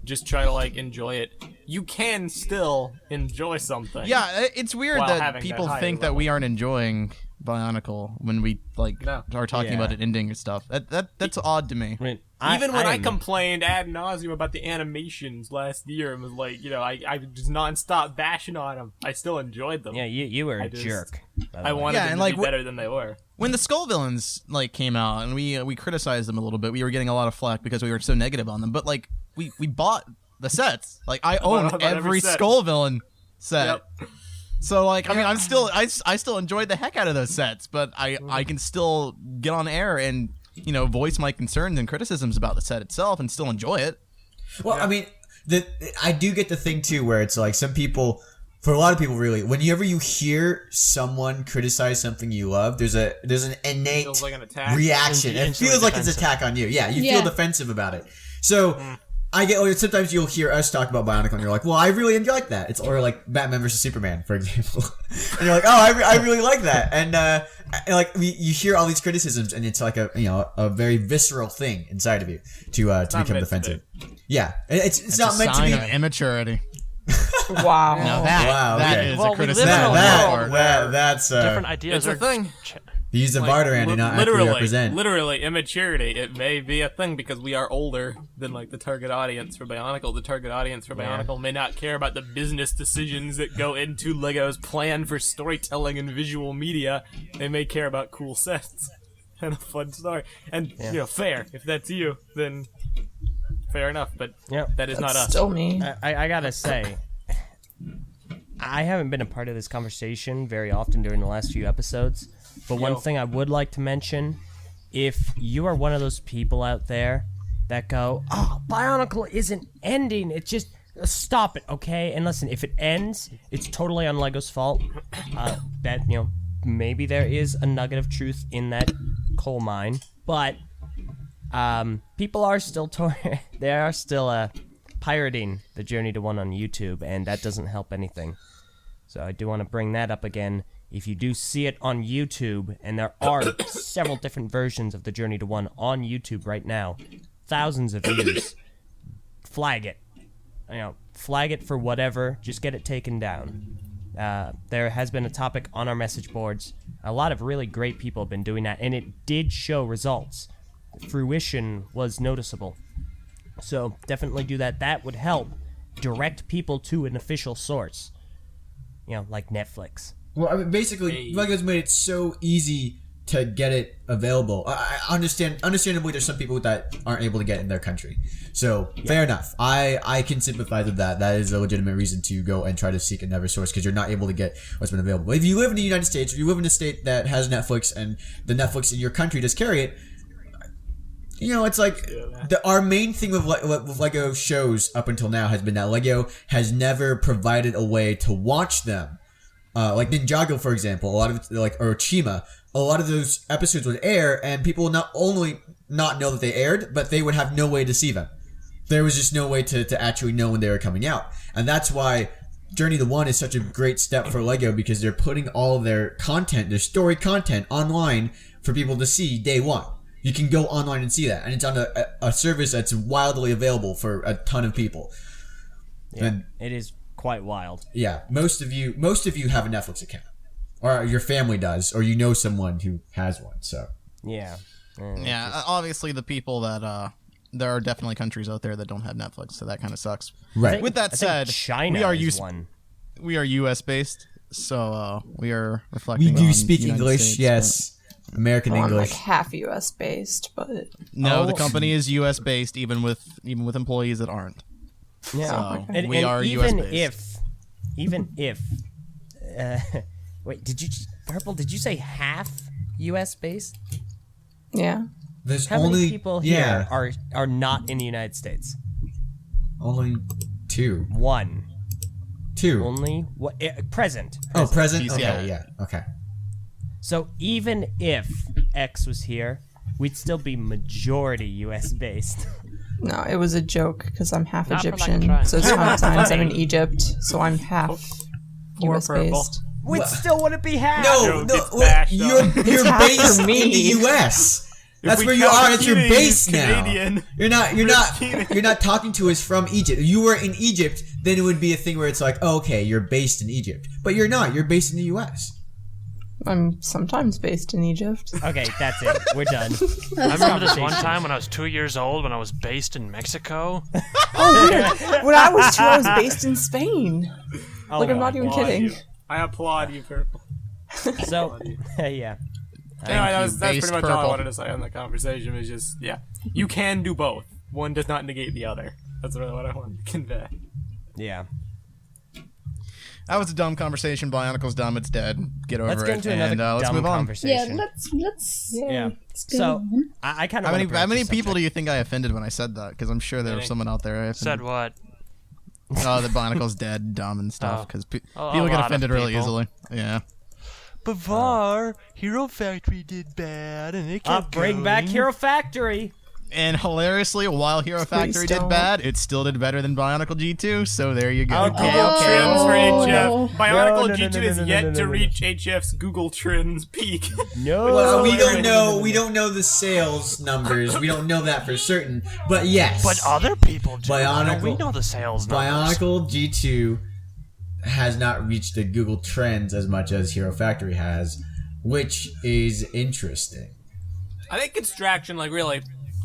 Just try to like enjoy it. You can still enjoy something. Yeah, it's weird While that having people that higher think that level. we aren't enjoying Bionicle when we like No. are talking Yeah. about it ending and stuff. That's odd to me. I mean, Even when I am- complained ad nauseum about the animations last year and was like, I just nonstop bashing on them, I still enjoyed them. Yeah, you were a just- jerk. by the I way. wanted Yeah, them and, to like, be better than they were. When the Skull Villains like came out and we criticized them a little bit, we were getting a lot of flack because we were so negative on them. But like we bought the sets. Like I own bought every every set. Skull Villain set. Yep. So like I mean I still enjoyed the heck out of those sets, but I can still get on air and voice my concerns and criticisms about the set itself and still enjoy it. Well, I mean, I do get the thing too where it's like some people, for a lot of people, really, whenever you hear someone criticize something you love, there's an innate Feels like an attack. reaction. It Instantly feels like it's an defensive. attack on you. Yeah, you Yeah. feel defensive about it. So. I get. Or sometimes you'll hear us talk about Bionicle, and you're like, "Well, I really like that." It's or like Batman versus Superman, for example, and you're like, "Oh, I really like that." And like you hear all these criticisms, and it's like a very visceral thing inside of you to become meant to defensive. Yeah, it's not a meant to sign be. of immaturity. Wow. Now that Wow, that okay. is Well, a we live in criticism. a on your world part. That's Different ideas It's a are thing. use of barter and do not accurately represent. Literally, immaturity. It may be a thing because we are older than like the target audience for Bionicle. The target audience for Bionicle may not care about the business decisions that go into Lego's plan for storytelling and visual media. They may care about cool sets and a fun story. And fair. If that's you, then fair enough. But Yep. that is not us. Still me. I gotta say, I haven't been a part of this conversation very often during the last few episodes, but one thing I would like to mention, if you are one of those people out there that go, "Oh, Bionicle isn't ending, it's just stop it, okay?" And listen, if it ends, it's totally on Lego's fault. That maybe there is a nugget of truth in that coal mine, but people are still they are still pirating the Journey to One on YouTube, and that doesn't help anything. So I do want to bring that up again. If you do see it on YouTube, and there are several different versions of the Journey to One on YouTube right now, thousands of views, flag it. Flag it for whatever. Just get it taken down. There has been a topic on our message boards. A lot of really great people have been doing that, and it did show results. Fruition was noticeable. So definitely do that. That would help direct people to an official source. Like Netflix. Well, I mean, basically, Lego's made it so easy to get it available. I understandably, there's some people that aren't able to get it in their country. So, fair enough. I can sympathize with that. That is a legitimate reason to go and try to seek another source because you're not able to get what's been available. But if you live in the United States, or you live in a state that has Netflix and the Netflix in your country does carry it, it's like our main thing with Lego shows up until now has been that Lego has never provided a way to watch them. Like Ninjago, for example, a lot of or Chima, a lot of those episodes would air, and people would not only not know that they aired, but they would have no way to see them. There was just no way to actually know when they were coming out, and that's why Journey to One is such a great step for Lego because they're putting all their content, their story content, online for people to see day one. You can go online and see that, and it's on a service that's wildly available for a ton of people. Yeah, And it is quite wild. yeah, most of you have a Netflix account, or your family does, or you know someone who has one. So Yeah. Yeah, obviously the people that there are definitely countries out there that don't have Netflix, so that kind of sucks. right. With that I think said, China we are is one. we are U.S. based, so we are We reflecting. do on speak United English, States, yes. American Well, I'm like English. half US based, but but- No, the Oh. company is U.S. based, even with employees that aren't. Yeah. So And, we and are even U.S. based. even if wait, Prpl, did you say half US based? yeah. There's How only many people here are not in the United States? only two. One. Two. What present. Oh, present? He's- Okay, yeah. yeah. Okay. So even if X was here, we'd still be majority US based. No, it was a joke because I'm half Not for lack of Egyptian, trying. so sometimes I'm in Egypt, so I'm half Poor US Prpl. based. We'd still wouldn't be half. No, Joe gets no, bashed you're up. half based for in me. the U.S. That's we where you count are. It's your Bikini, base he's now. Canadian. You're not talking to us from Egypt. If you were in Egypt, then it would be a thing where it's like, oh, okay, you're based in Egypt, but you're not. You're based in the U.S. I'm sometimes based in Egypt. Okay, that's it. We're done. I remember this one time when I was 2 years old when I was based in Mexico. Oh, weird. When I was 2, I was based in Spain. Oh, Like, I'm no. not even Applaud kidding. you. I applaud you, Prpl. So, yeah. Anyway, that's based pretty much all I Prpl. wanted to say on the conversation. Was just, yeah, you can do both. One does not negate the other. That's really what I wanted to convey. Yeah. That was a dumb conversation. Bionicle's dumb. It's dead. Get over Let's it. get into another and let's dumb move on. Yeah, conversation. let's Yeah. let's go So, on. I kind of How many people do you think I offended when I said that? Because I'm sure there was Many. someone out there I offended. Said what? Oh, that Bionicle's dead, dumb, and stuff. Oh. Because A people lot get of offended really people. easily. Yeah. Bavar, Hero Factory did bad, and it kept bring back going. Hero Factory. And hilariously, while Hero Factory did don't. bad, it still did better than Bionicle G2. So there you go. Okay, Google okay. trends for Oh. HF. Bionicle No, G2 is no, yet to no. reach HF's Google Trends peak. No. Well, we don't know. We don't know the sales numbers. We don't know that for certain. But yes, But other people do. Bionicle- We know the sales numbers. Bionicle G2 has not reached the Google Trends as much as Hero Factory has, which is interesting. I think Construction, like, really.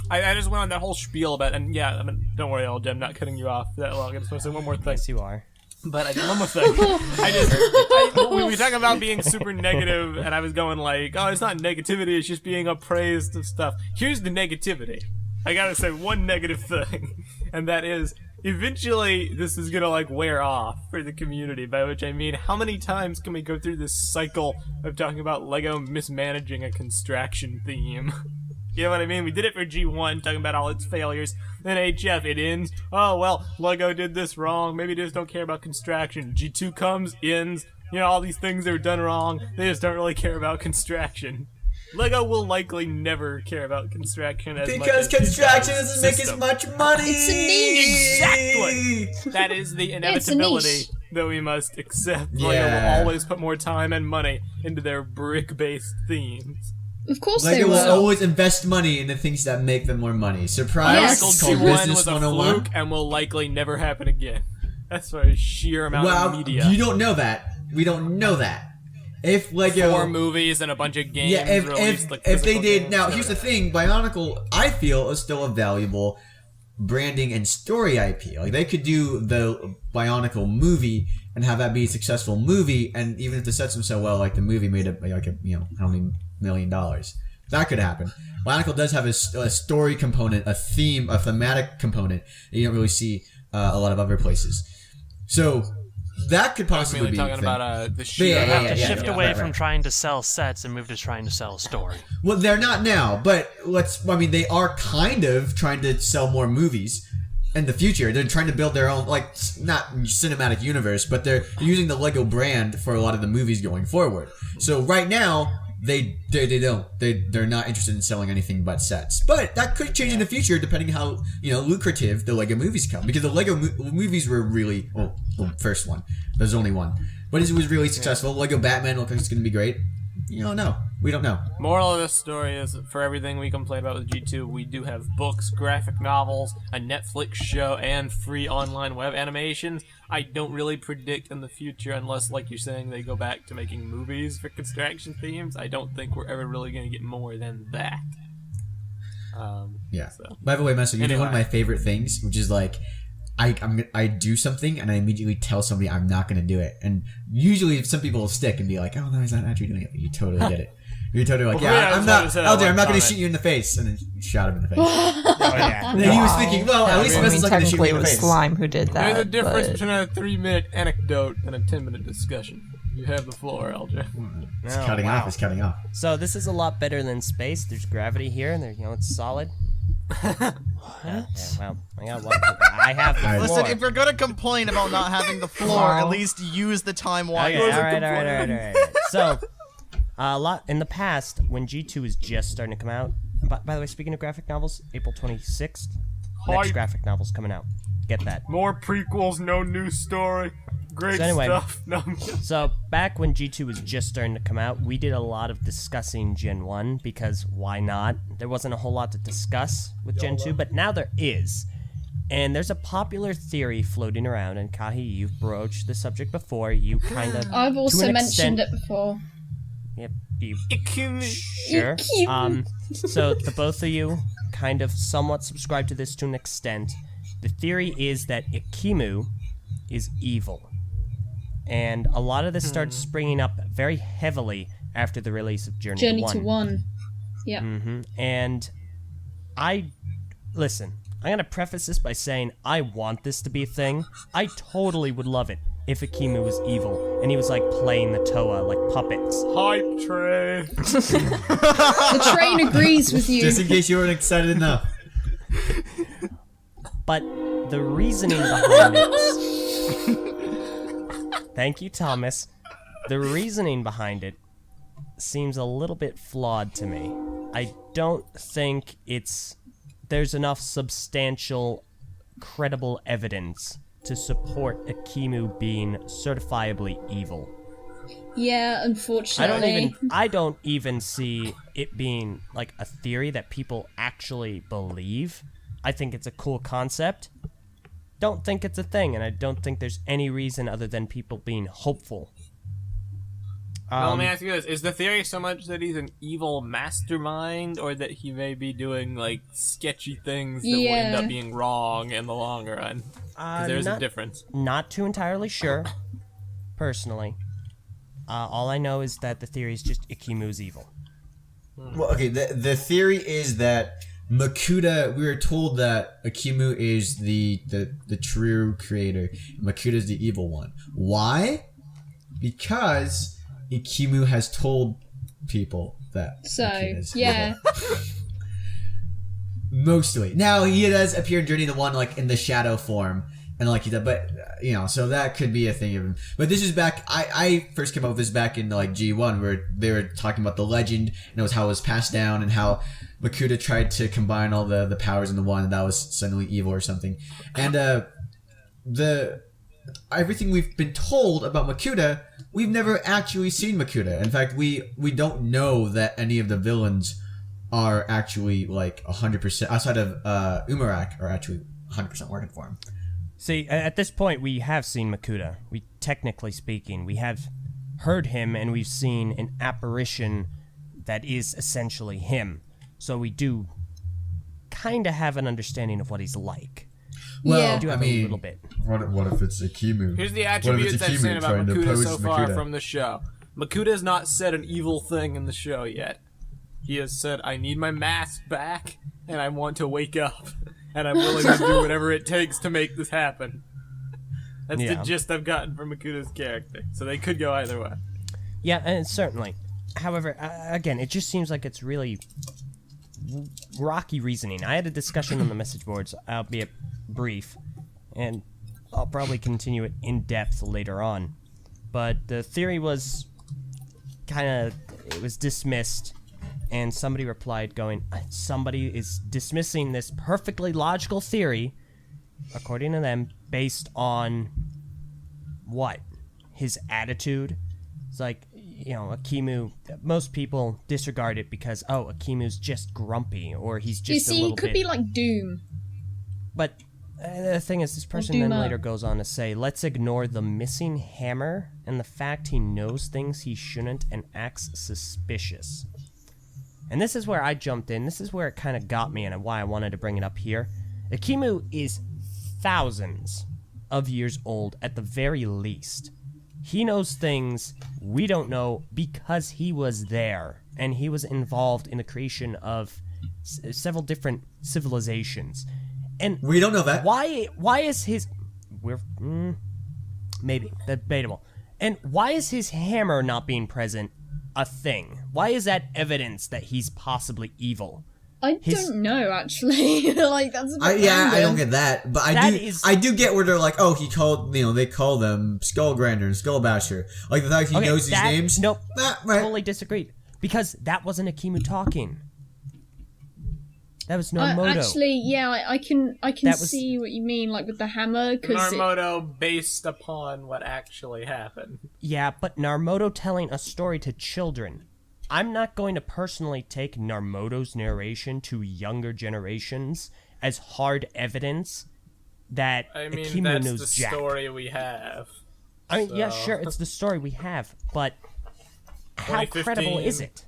I just went on that whole spiel about, and yeah, I mean, don't worry, Eljay, I'm not cutting you off that long. I just want to say one more thing. Yes, you are. But one more thing. We were talking about being super negative, and I was going like, oh, it's not negativity, it's just being appraised of stuff. Here's the negativity. I gotta say one negative thing, and that is, eventually this is gonna like wear off for the community, by which I mean, how many times can we go through this cycle of talking about Lego mismanaging a construction theme? You know what I mean? We did it for G1, talking about all its failures. Then HF, it ends. Oh, well, Lego did this wrong. Maybe they just don't care about construction. G2 comes, ends. You know, all these things that were done wrong. They just don't really care about construction. Lego will likely never care about construction as much Because as it construction does doesn't make as system. much money. It's a niche. Exactly. That is the It's a inevitability niche. that we must accept. Lego Yeah. will always put more time and money into their brick-based themes. Of course they Lego will will. always invest money in the things that make them more money. Surprise! Yes. It's Bionicle called G1 Business was a 101. fluke and will likely never happen again. That's for a sheer amount Well, of media. you don't know that. We don't know that. If Lego 4 movies and a bunch of games Yeah, released, like if they physical did games, now, never here's the happened. thing: Bionicle, I feel, is still a valuable branding and story IP. Like they could do the Bionicle movie and have that be a successful movie, and even if the sets them so well, like the movie made it like how many $1 million. That could happen. Bionicle does have a story component, a theme, a thematic component that you don't really see a lot of other places. So that could I'm possibly really be a talking thing. about the sheer yeah, amount yeah, To of shift yeah, away right, from right. trying to sell sets and move to trying to sell a story. Well, they're not now, but they are kind of trying to sell more movies in the future. They're trying to build their own, like, not cinematic universe, but they're using the Lego brand for a lot of the movies going forward. So right now, they're not interested in selling anything but sets. But that could change in the future depending how lucrative the Lego movies come, because the Lego movies were really the first one. There's only one, but it was really successful. Lego Batman looks like it's gonna be great. You don't know. We don't know. Moral of this story is, for everything we complain about with G2, we do have books, graphic novels, a Netflix show, and free online web animations. I don't really predict in the future, unless, like you're saying, they go back to making movies for construction themes. I don't think we're ever really going to get more than that. Yeah. So. By the way, Meso, you know one of my favorite things, which is like, I do something and I immediately tell somebody I'm not going to do it. And usually some people will stick and be like, oh, no, he's not actually doing it. But you totally did it. You're totally like, I'm not, Eljay, I'm not going to shoot you in the face. And then you shot him in the face. And then he was thinking, well, at least Meso's not going to shoot me in the face. It was Slime who did that. There's a difference between a 3-minute anecdote and a 10-minute discussion. You have the floor, Eljay. It's cutting off. It's cutting off. So this is a lot better than space. There's gravity here, and it's solid. What? Well, I have the floor. Listen, if you're gonna complain about not having the floor, at least use the time wisely. Okay, all right. So, a lot in the past, when G2 was just starting to come out. By the way, speaking of graphic novels, April 26th, next graphic novel's coming out. Get that. More prequels, no new story. Great stuff. No, so back when G2 was just starting to come out, we did a lot of discussing Gen 1, because why not? There wasn't a whole lot to discuss with Gen 2, but now there is. And there's a popular theory floating around, and Kahi, you've broached the subject before. You kind of... I've also mentioned it before. Yep. You, Ekimu. sure. So the both of you kind of somewhat subscribe to this to an extent. The theory is that Ekimu is evil. And a lot of this started springing up very heavily after the release of Journey to 1. Yeah. And listen, I'm going to preface this by saying I want this to be a thing. I totally would love it if Ekimu was evil and he was like playing the Toa like puppets. Hype train. The train agrees with you. Just in case you weren't excited enough. But the reasoning behind it... Thank you, Thomas. The reasoning behind it seems a little bit flawed to me. I don't think there's enough substantial, credible evidence to support Ekimu being certifiably evil. Yeah, unfortunately. I don't even see it being like a theory that people actually believe. I think it's a cool concept. Don't think it's a thing, and I don't think there's any reason other than people being hopeful. Well, let me ask you this. Is the theory so much that he's an evil mastermind, or that he may be doing, like, sketchy things that will end up being wrong in the long run? Because there's a difference. Not too entirely sure, personally. All I know is that the theory is just Ekimu's evil. Well, okay, the theory is that Makuta, we were told that Ekimu is the true creator. Makuta is the evil one. Why? Because Ekimu has told people that. So, yeah. Mostly. Now, he does appear in Journey to 1, like, in the shadow form. And like he did, but, so that could be a thing of him. But this is back, I first came up with this back in, like, G1, where they were talking about the legend, and it was how it was passed down, and how Makuta tried to combine all the powers into one, and that was suddenly evil or something. And everything we've been told about Makuta, we've never actually seen Makuta. In fact, we don't know that any of the villains are actually like 100%, outside of Umarak, are actually 100% working for him. See, at this point, we have seen Makuta. Technically speaking, we have heard him, and we've seen an apparition that is essentially him. So we do kind of have an understanding of what he's like. Well, we do have a little bit. What if it's Ekimu? Here's the attributes I've seen about Makuta so far from the show. Makuta has not said an evil thing in the show yet. He has said, I need my mask back, and I want to wake up. And I'm willing to do whatever it takes to make this happen. That's the gist I've gotten from Makuta's character. So they could go either way. Yeah, and certainly. However, again, it just seems like it's really rocky reasoning. I had a discussion on the message boards, albeit brief, and I'll probably continue it in depth later on. But the theory was kind of it was dismissed, and somebody replied going, somebody is dismissing this perfectly logical theory, according to them, based on what? His attitude? It's like, Ekimu, most people disregard it because, Ekimu's just grumpy, or he's just You see, a little he could bit... be like Doom. But the thing is, this person then later goes on to say, let's ignore the missing hammer and the fact he knows things he shouldn't and acts suspicious. And this is where I jumped in. This is where it kind of got me and why I wanted to bring it up here. Ekimu is thousands of years old at the very least. He knows things we don't know because he was there, and he was involved in the creation of several different civilizations. And We don't know that. Why is his... maybe. Debatable. And why is his hammer not being present a thing? Why is that evidence that he's possibly evil? I don't know, actually. Like, that's a bit I random. don't get that, but I do get where they're like, oh, he called, they call them Skull Grinder and Skull Basher. Like the fact he knows these names. Nope. Right. Totally disagreed. Because that wasn't Ekimu talking. That was Narmodo. Actually, yeah, I can That was- see what you mean, like with the hammer, because Narmodo based upon what actually happened. Yeah, but Narmodo telling a story to children. I'm not going to personally take Narmodo's narration to younger generations as hard evidence that I mean, Ekimu that's knows the Jack. story we have. I mean, yeah, so- sure, it's the story we have, but how 2015. credible is it?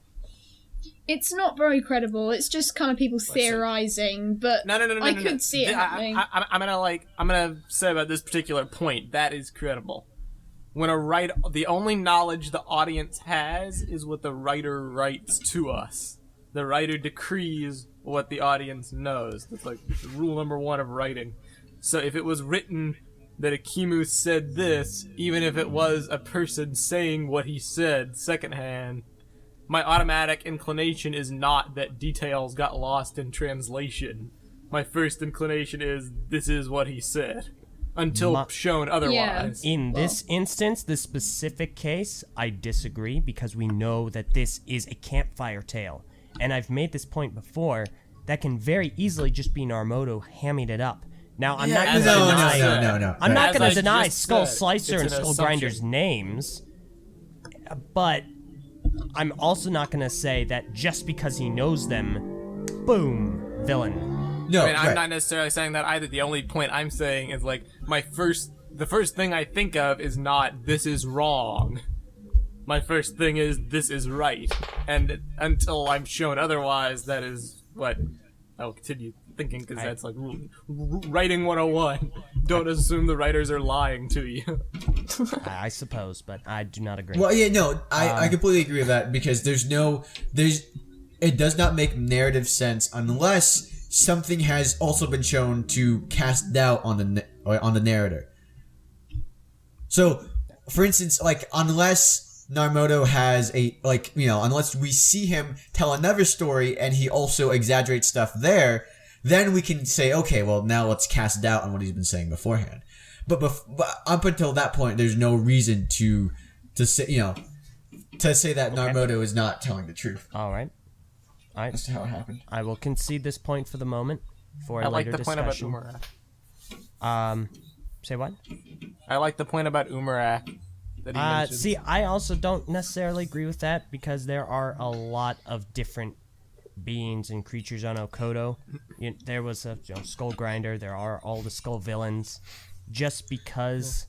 it's not very credible. It's just kind of people theorizing, but No. I could see it happening. I'm gonna say about this particular point that is credible. When the only knowledge the audience has is what the writer writes to us. The writer decrees what the audience knows. That's like rule number 1 of writing. So if it was written that Ekimu said this, even if it was a person saying what he said secondhand, my automatic inclination is not that details got lost in translation. My first inclination is this is what he said, until shown otherwise. In this instance, this specific case, I disagree because we know that this is a campfire tale. And I've made this point before, that can very easily just be Narmodo hamming it up. Now, I'm not going to deny... No. I'm not As going I to deny just Skull said, Slicer it's and an Skull assumption. Grinder's names, but I'm also not going to say that just because he knows them, boom, villain. No, I mean, I'm right. not necessarily saying that either. The only point I'm saying is like the first thing I think of is not this is wrong. My first thing is this is right, and until I'm shown otherwise, that is what I'll continue thinking because that's like writing 101. Don't assume the writers are lying to you. I suppose, but I do not agree. Well, yeah, no, I completely agree with that because it does not make narrative sense unless something has also been shown to cast doubt on the narrator. So, for instance, like unless Narmodo has unless we see him tell another story and he also exaggerates stuff there, then we can say, okay, well now let's cast doubt on what he's been saying beforehand. But up until that point, there's no reason to say that Narmodo is not telling the truth. All right. That's how it happened. I will concede this point for the moment for a I like later the point about discussion. Umarak. Say what? I like the point about Umarak that he mentioned. See, I also don't necessarily agree with that because there are a lot of different beings and creatures on Okoto. There was a Skull Grinder. There are all the Skull villains. Just because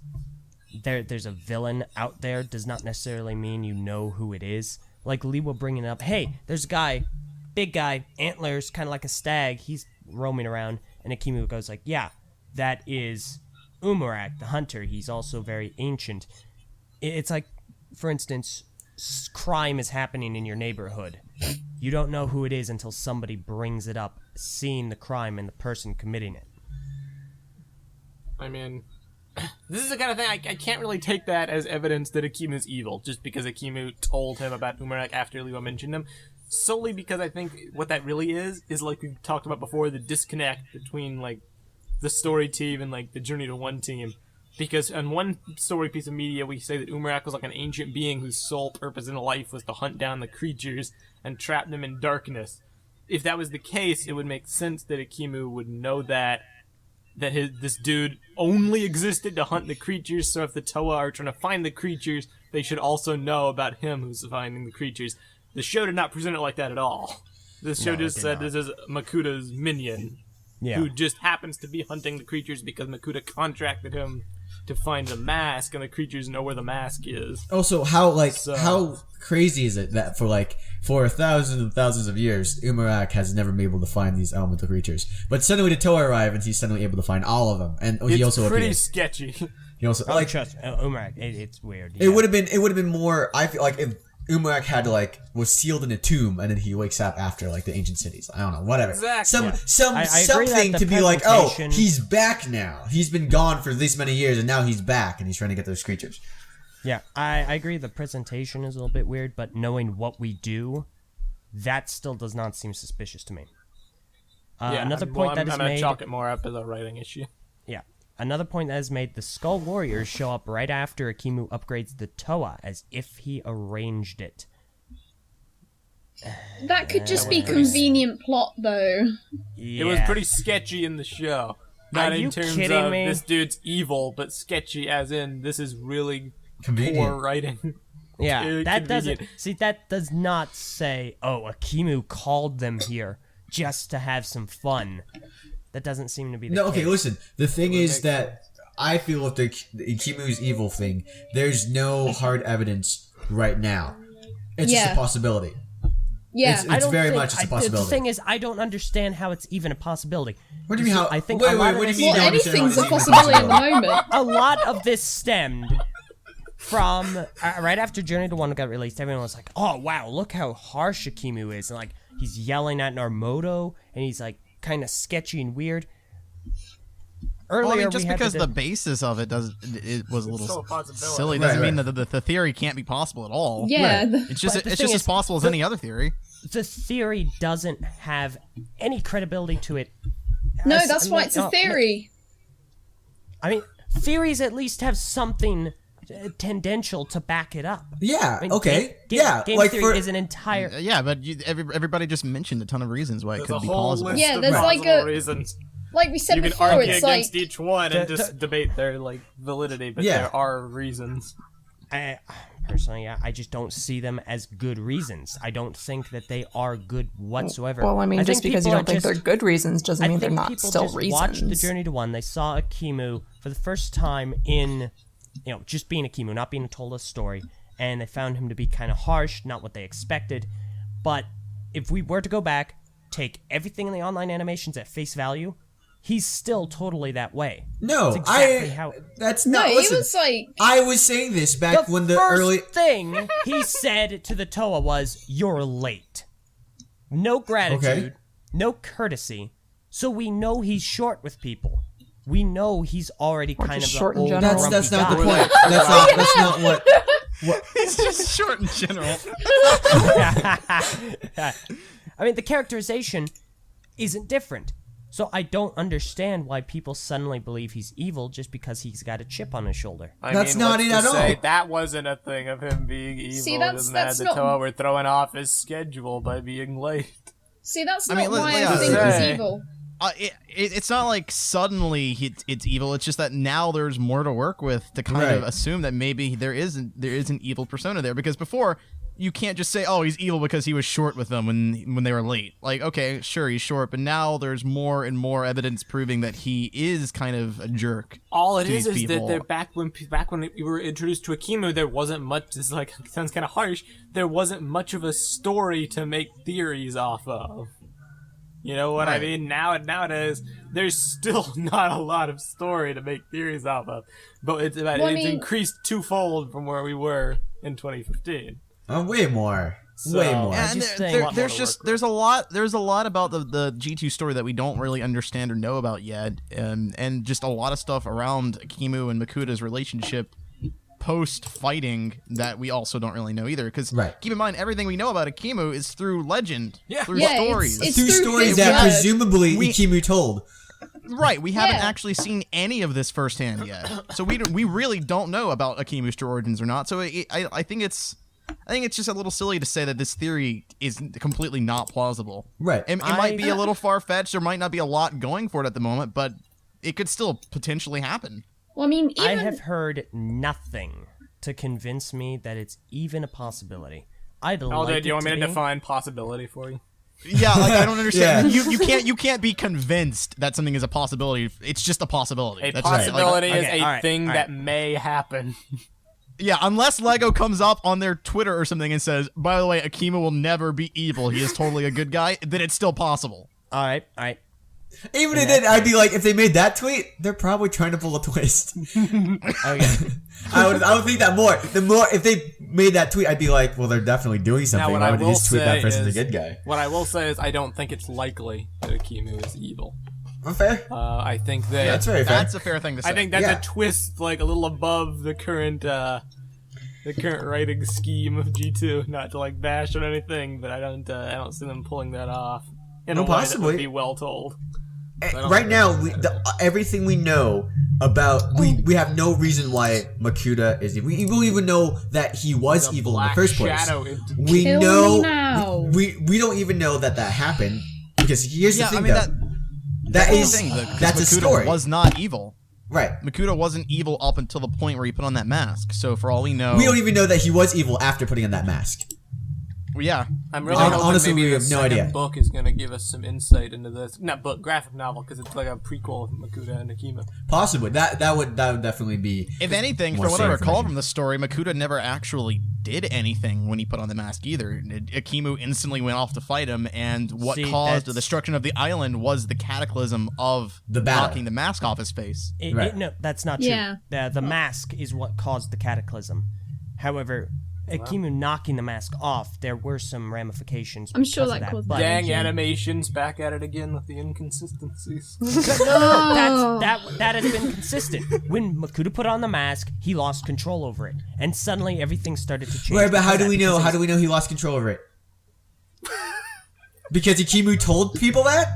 there's a villain out there does not necessarily mean you know who it is. Like Lewa bringing up, hey, there's a guy, big guy, antlers, kind of like a stag. He's roaming around, and Ekimu goes like, yeah, that is Umarak, the hunter. He's also very ancient. It's like, for instance, crime is happening in your neighborhood. You don't know who it is until somebody brings it up, seeing the crime and the person committing it. I mean, this is the kind of thing I can't really take that as evidence that Ekimu is evil, just because Ekimu told him about Umarak after Lewa mentioned him. Solely because I think what that really is like we talked about before, the disconnect between like the story team and like the Journey to One team. Because in one story piece of media, we say that Umarak was like an ancient being whose sole purpose in life was to hunt down the creatures and trap them in darkness. If that was the case, it would make sense that Ekimu would know that this dude only existed to hunt the creatures, so if the Toa are trying to find the creatures, they should also know about him who's finding the creatures. The show did not present it like that at all. This show just said this is Makuta's minion, who just happens to be hunting the creatures because Makuta contracted him to find the mask, and the creatures know where the mask is. Also, how crazy is it that for thousands and thousands of years, Umarak has never been able to find these elemental creatures, but suddenly the Toa arrive and he's suddenly able to find all of them, and he also pretty appears. sketchy. He also trust Umarak. It's weird. It would have been more. I feel like if Umarak had was sealed in a tomb and then he wakes up after the ancient cities. I don't know, whatever. Exactly. Something to be like, oh, he's back now. He's been gone for this many years and now he's back and he's trying to get those creatures. Yeah, I agree. The presentation is a little bit weird, but knowing what we do, that still does not seem suspicious to me. Another point that is made. I'm gonna chalk it more up as a writing issue. Yeah. Another point that is made, the Skull Warriors show up right after Ekimu upgrades the Toa, as if he arranged it. That could just be convenient plot, though. Yeah. It was pretty sketchy in the show. Not in terms of this dude's evil, but sketchy as in this is really poor writing. Yeah, that does not say, oh, Ekimu called them here just to have some fun. That doesn't seem to be the case. Okay, listen. The thing is that I feel with the Ekimu's evil thing, there's no hard evidence right now. It's just a possibility. Yeah, it's very much a possibility. The thing is, I don't understand how it's even a what do you mean? How? I think what do you mean? Well, anything's a possibility at the moment. A lot of this stemmed from right after Journey to One got released. Everyone was like, "Oh wow, look how harsh Ekimu is!" And he's yelling at Narmoto, and he's kind of sketchy and weird. Earlier, just because the basis of it was a little silly doesn't mean that the theory can't be possible at all. Yeah, it's just as possible as any other theory. The theory doesn't have any credibility to it. No, that's why it's a theory. I mean, theories at least have something tendential to back it up. Yeah. Game theory is an entire. Yeah, but everybody just mentioned a ton of reasons why it could be plausible. Yeah, there's reasons. Like we said you before, can argue it's against each one and just debate their validity, but there are reasons. Personally, I just don't see them as good reasons. I don't think that they are good whatsoever. Well, I mean, just because you don't think they're good reasons doesn't mean they're not still reasons. People watched the Journey to One. They saw Ekimu for the first time in, just being Ekimu, not being told a story, and they found him to be kind of harsh, not what they expected. But if we were to go back, take everything in the online animations at face value, he's still totally that way. No, that's not. No, listen, he was I was saying this back when the early thing he said to the Toa was, "You're late." No gratitude, no courtesy. So we know he's short with people. We know he's already kind of short the in old general. That's not guy. the point. That's not what. He's just short in general. I mean, the characterization isn't different. So I don't understand why people suddenly believe he's evil just because he's got a chip on his shoulder. That's not it at all. That wasn't a thing of him being evil. See, that's the not... Toa were throwing off his schedule by being late. See, that's not why I think he's evil. It's not like suddenly it's evil. It's just that now there's more to work with to kind of assume that maybe there is an evil persona there. Because before, you can't just say, oh, he's evil because he was short with them when they were late. Okay, sure, he's short, but now there's more and more evidence proving that he is kind of a jerk. All it is that they're back when we were introduced to Ekimu, there wasn't much. This sounds kind of harsh. There wasn't much of a story to make theories off of. You know what I mean? Nowadays, there's still not a lot of story to make theories off of, but it's increased twofold from where we were in 2015. Way more. Way more. And there's a lot about the G2 story that we don't really understand or know about yet, and just a lot of stuff around Ekimu and Makuta's relationship post-fighting that we also don't really know either. Because keep in mind, everything we know about Ekimu is through legend, through stories. It's through stories that presumably Ekimu told. Right, we haven't Yeah. actually seen any of this firsthand yet, so we really don't know about Ekimu's true origins or not. So I think it's just a little silly to say that this theory is completely not plausible. Right. It might be a little far fetched. There might not be a lot going for it at the moment, but it could still potentially happen. Well, I mean, even... I have heard nothing to convince me that it's even a possibility. I'd like Eljay, it do you want me to be. define possibility for you? Yeah, like I don't understand. Yeah. You can't be convinced that something is a possibility. It's just a possibility. A That's right. possibility is Okay, a alright, thing alright. that may happen. Yeah, unless Lego comes up on their Twitter or something and says, "By the way, Ekimu will never be evil. He is totally a good guy," then it's still possible. All right. Even if it, I'd be like, if they made that tweet, they're probably trying to pull a twist. Okay. I would think that more. The more if they made that tweet, I'd be like, well, they're definitely doing something. what Why I would they will just tweet that say person's a is- good guy? What I will say is I don't think it's likely that Ekimu is evil. Fair. I think that That's very fair. That's a fair thing to say. I think that's Yeah. a twist like a little above the current writing scheme of G2. Not to like bash on anything, but I don't see them pulling that off in No, a way that possibly. would be well told. Right now, everything we know about we have no reason why Makuta is evil. We don't even know that he was The evil in the Black first place. Shadow We Kill know me now. we don't even know that happened because here's the Yeah, thing I mean though. That's a Makuta story. was not evil. Right. Makuta wasn't evil up until the point where he put on that mask. So for all we know, We don't even know that he was evil after putting on that mask. yeah. I'm really hoping Honestly, maybe we the have no second idea. book is going to give us some insight into this. Not book, graphic novel, because it's like a prequel of Makuta and Ekimu. Possibly. That would definitely be. If anything, more from what I safe recall information. from the story, Makuta never actually did anything when he put on the mask either. Akimu instantly went off to fight him, and what See, caused the that's- destruction of the island was the cataclysm of The battle. knocking the mask off his face. Right. No, that's not true. Yeah. The mask is what caused the cataclysm. However, Ekimu knocking the mask off, there were some ramifications. I'm sure because of that caused but Dang Yeah. animations, back at it again with the inconsistencies. that has been consistent. When Makuta put on the mask, he lost control over it, and suddenly everything started to change. Right, but how because do of we that, know? because How do we know he lost control over it? Because Ekimu told people that?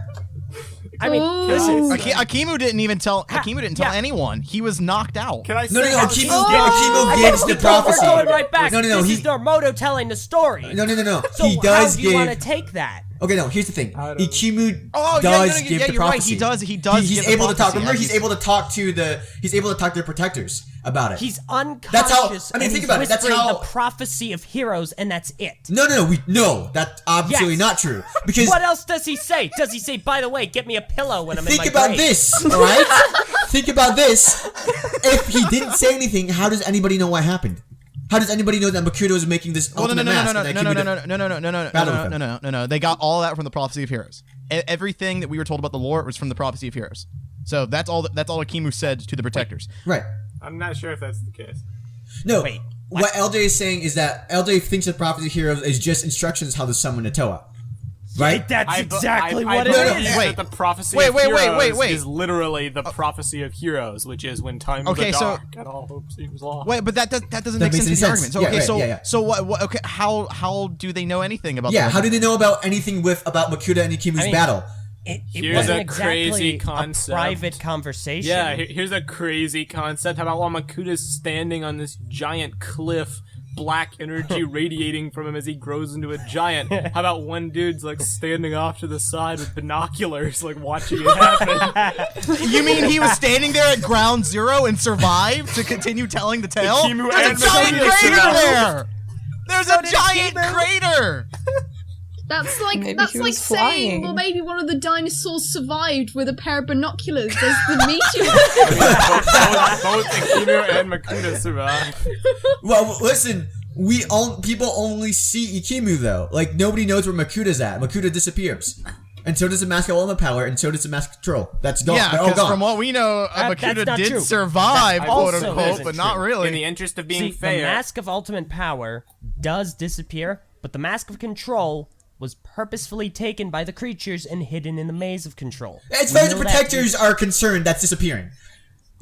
I mean, Ooh. listen. Akimu didn't even tell. Akimu didn't tell yeah. anyone. He was knocked out. Can I No, say no, how Ekimu, Oh, Ekimu gives the prophecy. We're going right back. No, this he, is Normoto telling the story. no. So He does how do you want to give. take that? Okay, no. Here's the thing. I don't- Ekimu Oh, does yeah, give yeah, the you're right. prophecy. He does He's give the able to talk. prophecy. Remember, Yeah, he's able to talk to the. He's able to talk to their protectors about it. He's unconscious. That's how- I mean, and think he's about it, that's whispering how- the prophecy of heroes, and that's it. No, that's absolutely Yes. not true. Because What else does he say? Does he say, by the way, get me a pillow when I'm in my think about grave? this, all right? Think about this. If he didn't say anything, how does anybody know what happened? How does anybody know that Makuta was making this Well, ultimate mask? and that Ekimu did- no. They got all that from the prophecy of heroes. Everything that we were told about the lore was from the prophecy of heroes. So that's all. That's all Ekimu said to the protectors. Right. I'm not sure if that's the case. No. Wait, what Eljay is saying is that Eljay thinks that prophecy of heroes is just instructions how to summon a Toa. Right? That's exactly what I it believe is. that Wait. the prophecy Wait, of wait, heroes wait, wait. is literally the prophecy of heroes, which is when time Okay, was so- dark and all hope seems lost. Wait, but that doesn't That make makes sense in any the sense. argument. So, Yeah, okay, right, so yeah. so what? Okay, how do they know anything about? Yeah, the how do they know about anything about Makuta and Ekimu's I mean, battle? It Here's wasn't a exactly crazy a concept. private conversation. Yeah, here's a crazy concept. How about while Makuta's standing on this giant cliff, black energy radiating from him as he grows into a giant? How about one dude's like standing off to the side with binoculars, like watching it happen? You mean he was standing there at ground zero and survived to continue telling the tale? Ekimu There's and a giant Makuta crater survived. there. There's a did giant Ekimu. crater. That's like Maybe that's he like was saying, flying. well, maybe one of the dinosaurs survived with a pair of binoculars. There's the meteor. both Ekimu and Makuta survive. Well, listen, people only see Ekimu though. Like nobody knows where Makuta's at. Makuta disappears, and so does the mask of ultimate power, and so does the mask of control. That's gone. Yeah, They're all because gone. from what we know, That's Makuta not did true. survive, That quote also unquote, isn't but not true. really. In the interest of being See, fair, the mask of ultimate power does disappear, but the mask of control was purposefully taken by the creatures and hidden in the maze of control. As far as We the know that protectors are concerned, that's disappearing.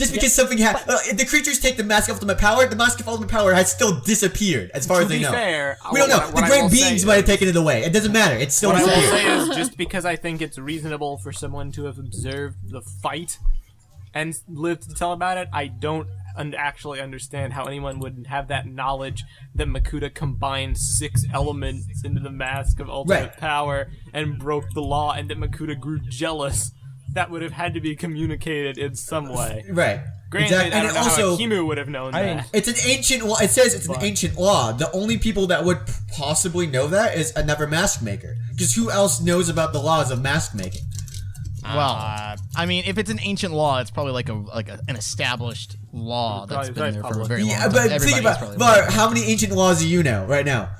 Just because something if the creatures take the mask of ultimate power, the mask of ultimate power has still disappeared, as far as they know. To be fair, we don't know. The great beings might have taken it away. It doesn't matter. It's still What I will disappeared. say is, just because I think it's reasonable for someone to have observed the fight and lived to tell about it, I don't actually understand how anyone would have that knowledge that Makuta combined 6 elements into the mask of ultimate power and broke the law, and that Makuta grew jealous. That would have had to be communicated in some way. Right. Granted, Exactly. I don't know also, how Ekimu would have known that. it's an ancient law. It says it's an ancient law. The only people that would possibly know that is another mask maker. Because who else knows about the laws of mask making? Well, I mean, if it's an ancient law, it's probably like an established law that's been there for a very long time. But think about, Var, how many ancient laws do you know right now?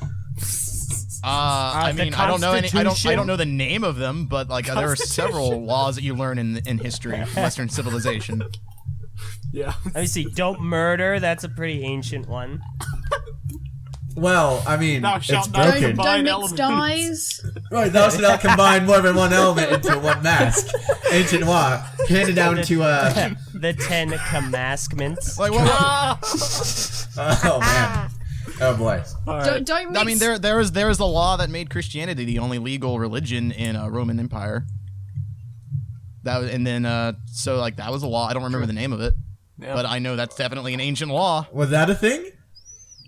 I mean, I don't know any. I don't know the name of them, but like there are several laws that you learn in history, Western civilization. Yeah. Let me see. Don't murder. That's a pretty ancient one. Well, I mean, Thou it's shalt not broken. combine Don't mix elements. dyes. Right, thou shalt not combine more than one element into one mask. Ancient law, handed down to The 10 Commandments. Like what? oh man, oh boy. Don't mix. I mean, there is the law that made Christianity the only legal religion in Roman Empire. That was, and then so like that was a law. I don't remember the name of it, but I know that's definitely an ancient law. Was that a thing?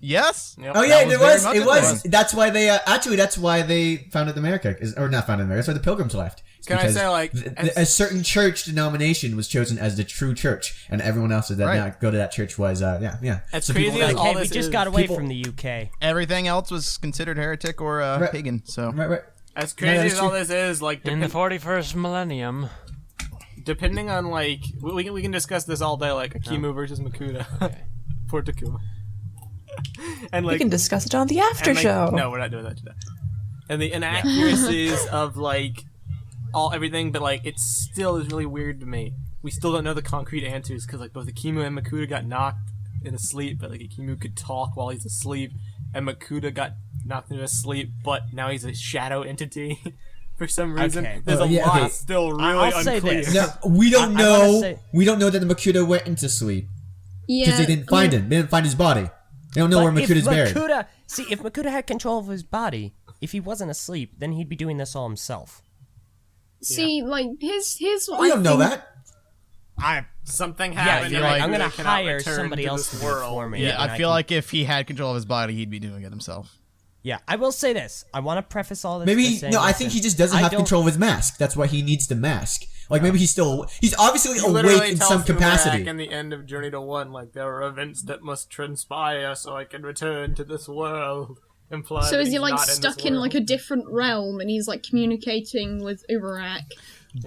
Yes. Yep. Oh yeah, That it was was. very It much was. That's why they that's why they founded America, or not founded America. That's why the Pilgrims left. It's Can I because say, like, a certain church denomination was chosen as the true church, and everyone else that did not go to that church was yeah. As So crazy people- as all Hey, we this just is, got away people- from the UK. Everything else was considered heretic or pagan. So right. as No, crazy that's as all true. this is, like, In the 41st millennium. depending on, like, we can discuss this all day, like Ekimu versus Makuta. For Takuma. And We like, can discuss it on the after and, like, show. No, we're not doing that today. And the inaccuracies of like everything, but like it still is really weird to me. We still don't know the concrete answers because like both Ekimu and Makuta got knocked in a sleep, but like Ekimu could talk while he's asleep, and Makuta got knocked into a sleep, but now he's a shadow entity for some reason. Okay. There's a yeah, lot okay. still really I'll say unclear. this. No, we don't I wanna know. say- We don't know that the Makuta went into sleep Yeah. because they didn't find him. They didn't find his body. They don't know where Makuta's buried. If Makuta had control of his body, if he wasn't asleep, then he'd be doing this all himself. See, like here's what We I don't know think- that. Something Yeah, happened. you're and like, Makuta I'm gonna cannot hire return somebody to else this to do it world. for me. yeah, and I feel like if he had control of his body, he'd be doing it himself. Yeah, I will say this. I want to preface all this. Maybe by saying, no. I think he just doesn't I have don't- control of his mask. That's why he needs the mask. Like maybe he's obviously He literally awake in tells some Umarak capacity. in the end of Journey to One, like, there are events that must transpire so I can return to this world. Implying So is that he he's like not stuck this in world. like a different realm and he's like communicating with Umarak?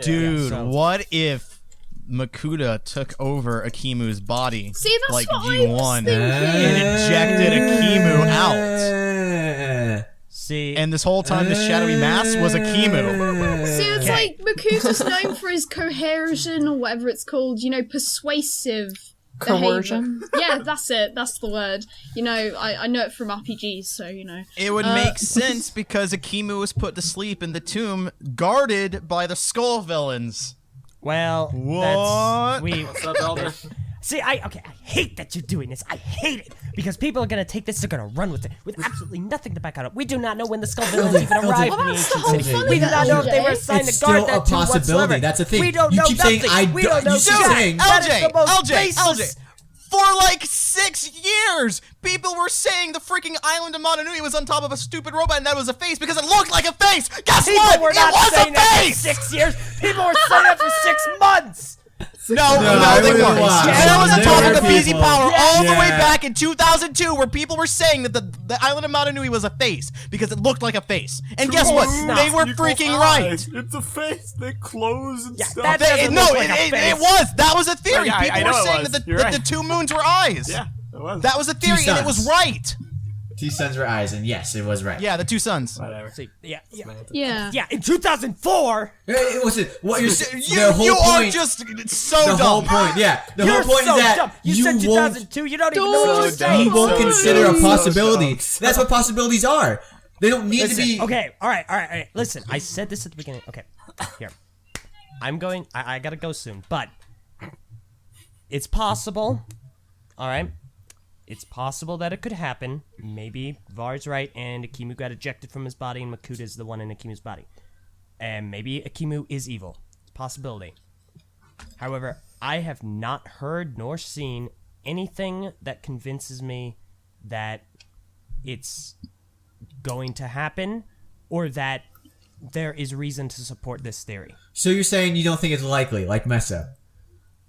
Dude, so- what if Makuta took over Ekimu's body See, that's like what G1 I was thinking. and ejected Ekimu out? See, And this whole time, the shadowy mask was Ekimu. See, it's like Makuta's known for his coercion or whatever it's called, persuasive Coercion? behavior. Yeah, that's it. That's the word. I know it from RPGs, so It would make sense because Ekimu was put to sleep in the tomb, guarded by the skull villains. well, What? What's up, Elder? See, I hate that you're doing this. I hate it because people are gonna take this. They're gonna run with it with absolutely nothing to back it up. We do not know when the skull villains even arrived in the that's the ancient whole city. fun We of do it, not know if they LJ. were assigned It's to guard still that a tomb possibility. whatsoever. That's the thing. We don't You know keep nothing. saying, we don't know you keep shit. saying- That is the most LJ, baseless- for like 6 years, people were saying the freaking island of Montanui was on top of a stupid robot and that was a face because it looked like a face. Guess People what? were It not was saying a that for face. 6 years. People were saying that for 6 months. No, No, they it weren't. was. There was a There topic were of easy people. power all the way Yeah. back in 2002 where people were saying that the island of Montanui was a face because it looked like a face. And guess what? They were freaking right. It's a face. They close and stuff. that doesn't look like a It face. was. That was a theory. Yeah, I People know were it saying was. that You're the right. 2 moons were eyes. Yeah, it was. That was a theory, and it was suns. right. 2 suns were eyes, and yes, it was right. Yeah, the 2 suns. Whatever. See, yeah. yeah. In 2004. It was what you're saying. You are just so the dumb. whole point. Yeah, the You're whole point so is that dumb. You said won't 2002. You don't even know what you're So saying. you won't So consider a dumb. possibility. That's what possibilities are. They don't need to be. Okay, all right. Listen, I said this at the beginning. Okay, here. I gotta go soon, but It's possible. All right. It's possible that it could happen. Maybe Var's right and Ekimu got ejected from his body and Makuta is the one in Ekimu's body. And maybe Ekimu is evil. It's a possibility. However, I have not heard nor seen anything that convinces me that it's going to happen or that there is reason to support this theory. So you're saying you don't think it's likely, like Meso?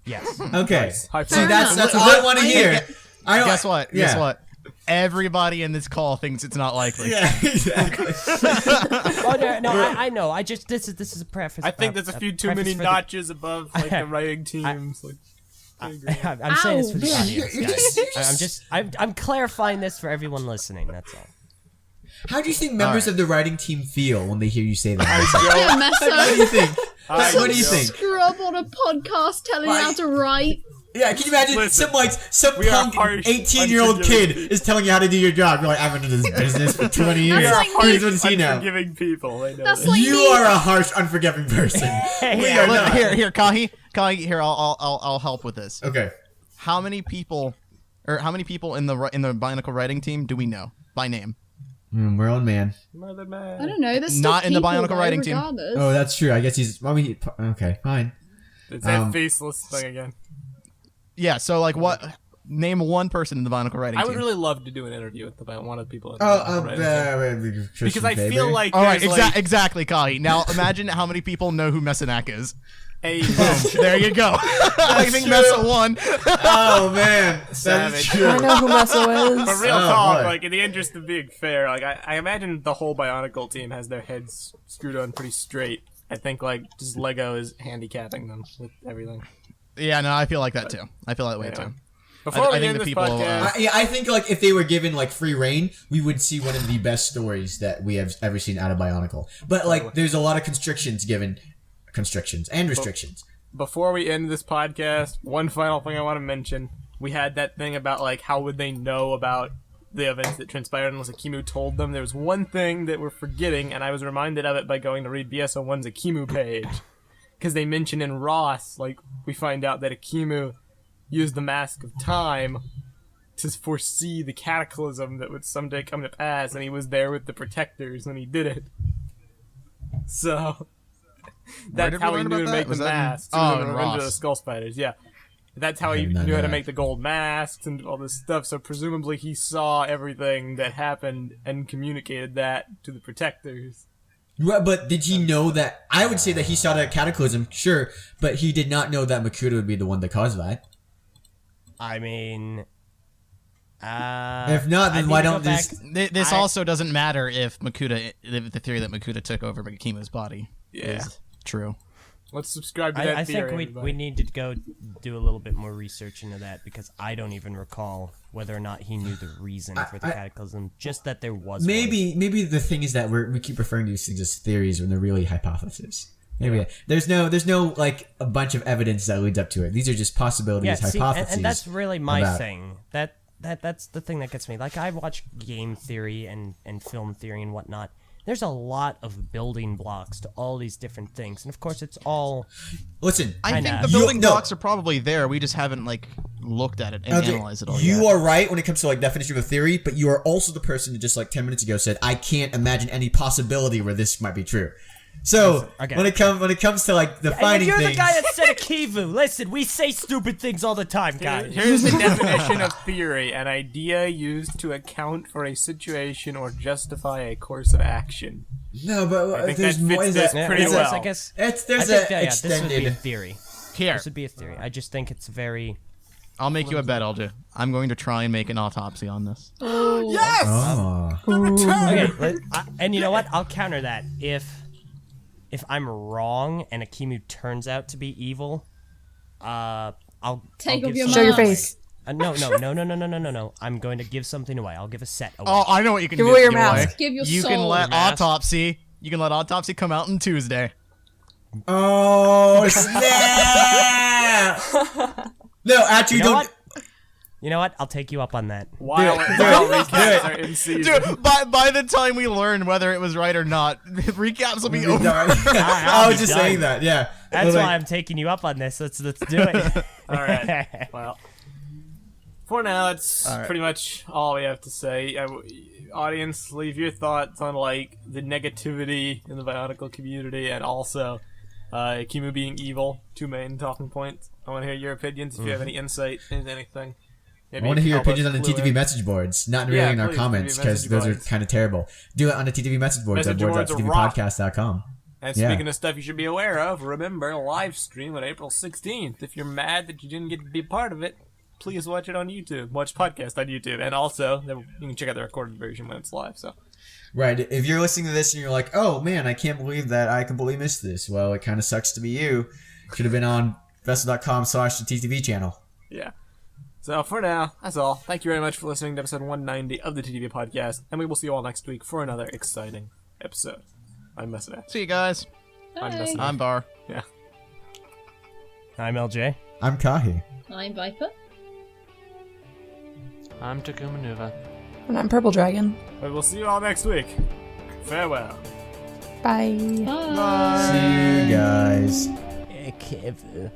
Yes. Okay. High See, five. that's all I want to hear. I don't, Guess what? Yeah. Guess what? Everybody in this call thinks it's not likely. Yeah, exactly. Oh no, I know. I just this is a preface. I think there's a few too many notches above like the writing teams. I'm saying this for the Ow, audience, guys. I'm clarifying this for everyone listening. That's all. How do you think members of the writing team feel when they hear you say that? Yeah, What do you Meso. think? What do you think? Scrub on a podcast telling you how to write. Yeah, can you imagine Listen, some we are punk harsh, 18-year-old kid unforgiving is telling you how to do your job? You're like, I've been in this business for 20 years. We are like Here's me. what he now. unforgiving people. I know That's that. like You me. are a harsh, unforgiving person. We are Look, not. here, Kahi, here. I'll help with this. Okay. How many people in the Bionicle writing team do we know by name? We're on man. Mother man. I don't know. There's Not still in the people, Bionicle though, writing team. regardless. Oh, that's true. I guess he's. I mean, okay, fine. It's that faceless thing again. Yeah. So like, what? Name one person in the Bionicle writing I team. would really love to do an interview with one of the people. In the writing team. Because Because I feel like All right, there's, like, exactly, Kahi. Now imagine how many people know who Messanak is. a There you go. I think true. Messa won. Oh man, that's Savage. true. I know who Meso But is. real Oh, talk, boy. like in the interest of being fair, like I imagine the whole Bionicle team has their heads screwed on pretty straight. I think like just Lego is handicapping them with everything. Yeah, no, I feel like that too. I feel that way Yeah. too. Before I we think end the this people, podcast, Yeah, I think like if they were given like free reign, we would see one of the best stories that we have ever seen out of Bionicle. But like, there's a lot of constrictions and restrictions. before we end this podcast, one final thing I want to mention. We had that thing about like how would they know about the events that transpired unless Ekimu told them. There was one thing that we're forgetting, and I was reminded of it by going to read BS01's Ekimu page. Because they mention in Ross, like, we find out that Ekimu used the Mask of Time to foresee the cataclysm that would someday come to pass, and he was there with the Protectors when he did it. So, that's did we how he learn knew about to that? make the Was that in- masks. Oh, in in Revenge of the Ross. Skull Spiders, yeah. That's how he did not knew know how to that. make the gold masks and all this stuff, so presumably he saw everything that happened and communicated that to the Protectors. Right, but did he know that? I would say that he saw that cataclysm, sure, but he did not know that Makuta would be the one that caused that. I mean, If not, I then need why to go don't back. this? This I- also doesn't matter if Makuta, the theory that Makuta took over Ekimu's body Yeah. is true. Let's subscribe to that I theory, think we everybody. need to go do a little bit more research into that because I don't even recall whether or not he knew the reason for the cataclysm. Just that there was one. Maybe the thing is that we keep referring to these things as theories when they're really hypotheses. Maybe there's no like a bunch of evidence that leads up to it. These are just possibilities, Yeah, see, hypotheses. and that's really my about- thing. That's the thing that gets me. Like I watch game theory and film theory and whatnot. There's a lot of building blocks to all these different things, and of course, it's all. Listen, I think know. the building No. blocks are probably there. We just haven't like looked at it and Okay, analyzed it all you yet. are right when it comes to like definition of a theory, but you are also the person that just like 10 minutes ago said, I can't imagine any possibility where this might be true. So Okay. when it comes to like And defining you're things, the guy that said Ekimu. Listen, we say stupid things all the time, guys. Here's the definition of theory: an idea used to account for a situation or justify a course of action. no, but I think there's that more. fits Is this that, pretty is well. that- I guess. there's I think a this would be a extended. theory. Here, This would be a theory. I just think it's very. I'll make you a bet, Eljay. I'm going to try and make an autopsy on this. Oh. Okay, and you know what? I'll counter that. If I'm wrong and Ekimu turns out to be evil, I'll Take I'll off give your something Show your mask. away. face. No. I'm going to give something away. I'll give a set away. Oh, I know what you can Give do. away your give away. mask. Give your You soul. can let Mask. autopsy. You can let autopsy come out on Tuesday. Oh snap! No, actually, You know don't. You know what? I'll take you up on that. While recaps are in season. Dude, by the time we learn whether it was right or not, the recaps will be over. I was just saying that. Yeah. That's why I'm taking you up on this. Let's do it. All right. Well, for now, that's pretty much all we have to say. Audience, leave your thoughts on like the negativity in the Bionicle community, and also Ekimu being evil. 2 main talking points. I want to hear your opinions if you have any insight into anything. Maybe I want to hear your help us opinions on the clue TTV in. message boards, not really in our please, comments, TTV because message those are boards. kind of terrible. Do it on the TTV message boards at Message boards rock. boards.tvpodcast.com. And Yeah. speaking of stuff you should be aware of, remember live stream on April 16th. If you're mad that you didn't get to be a part of it, please watch it on YouTube. Watch the podcast on YouTube, and also you can check out the recorded version when it's live. So. Right. If you're listening to this and you're like, oh man, I can't believe that I completely missed this. Well, it kind of sucks to be you. Should have been on vessel.com/the TTV channel. Yeah. So for now, that's all. Thank you very much for listening to episode 190 of the TTV podcast, and we will see you all next week for another exciting episode. I'm Meso. See you guys. I'm Bye. Meso. I'm Bar. Yeah. I'm LJ. I'm Kahi. I'm Viper. I'm Takuma Nuva. And I'm Prplddragon. We will see you all next week. Farewell. Bye. Bye. See you guys. Ekimu.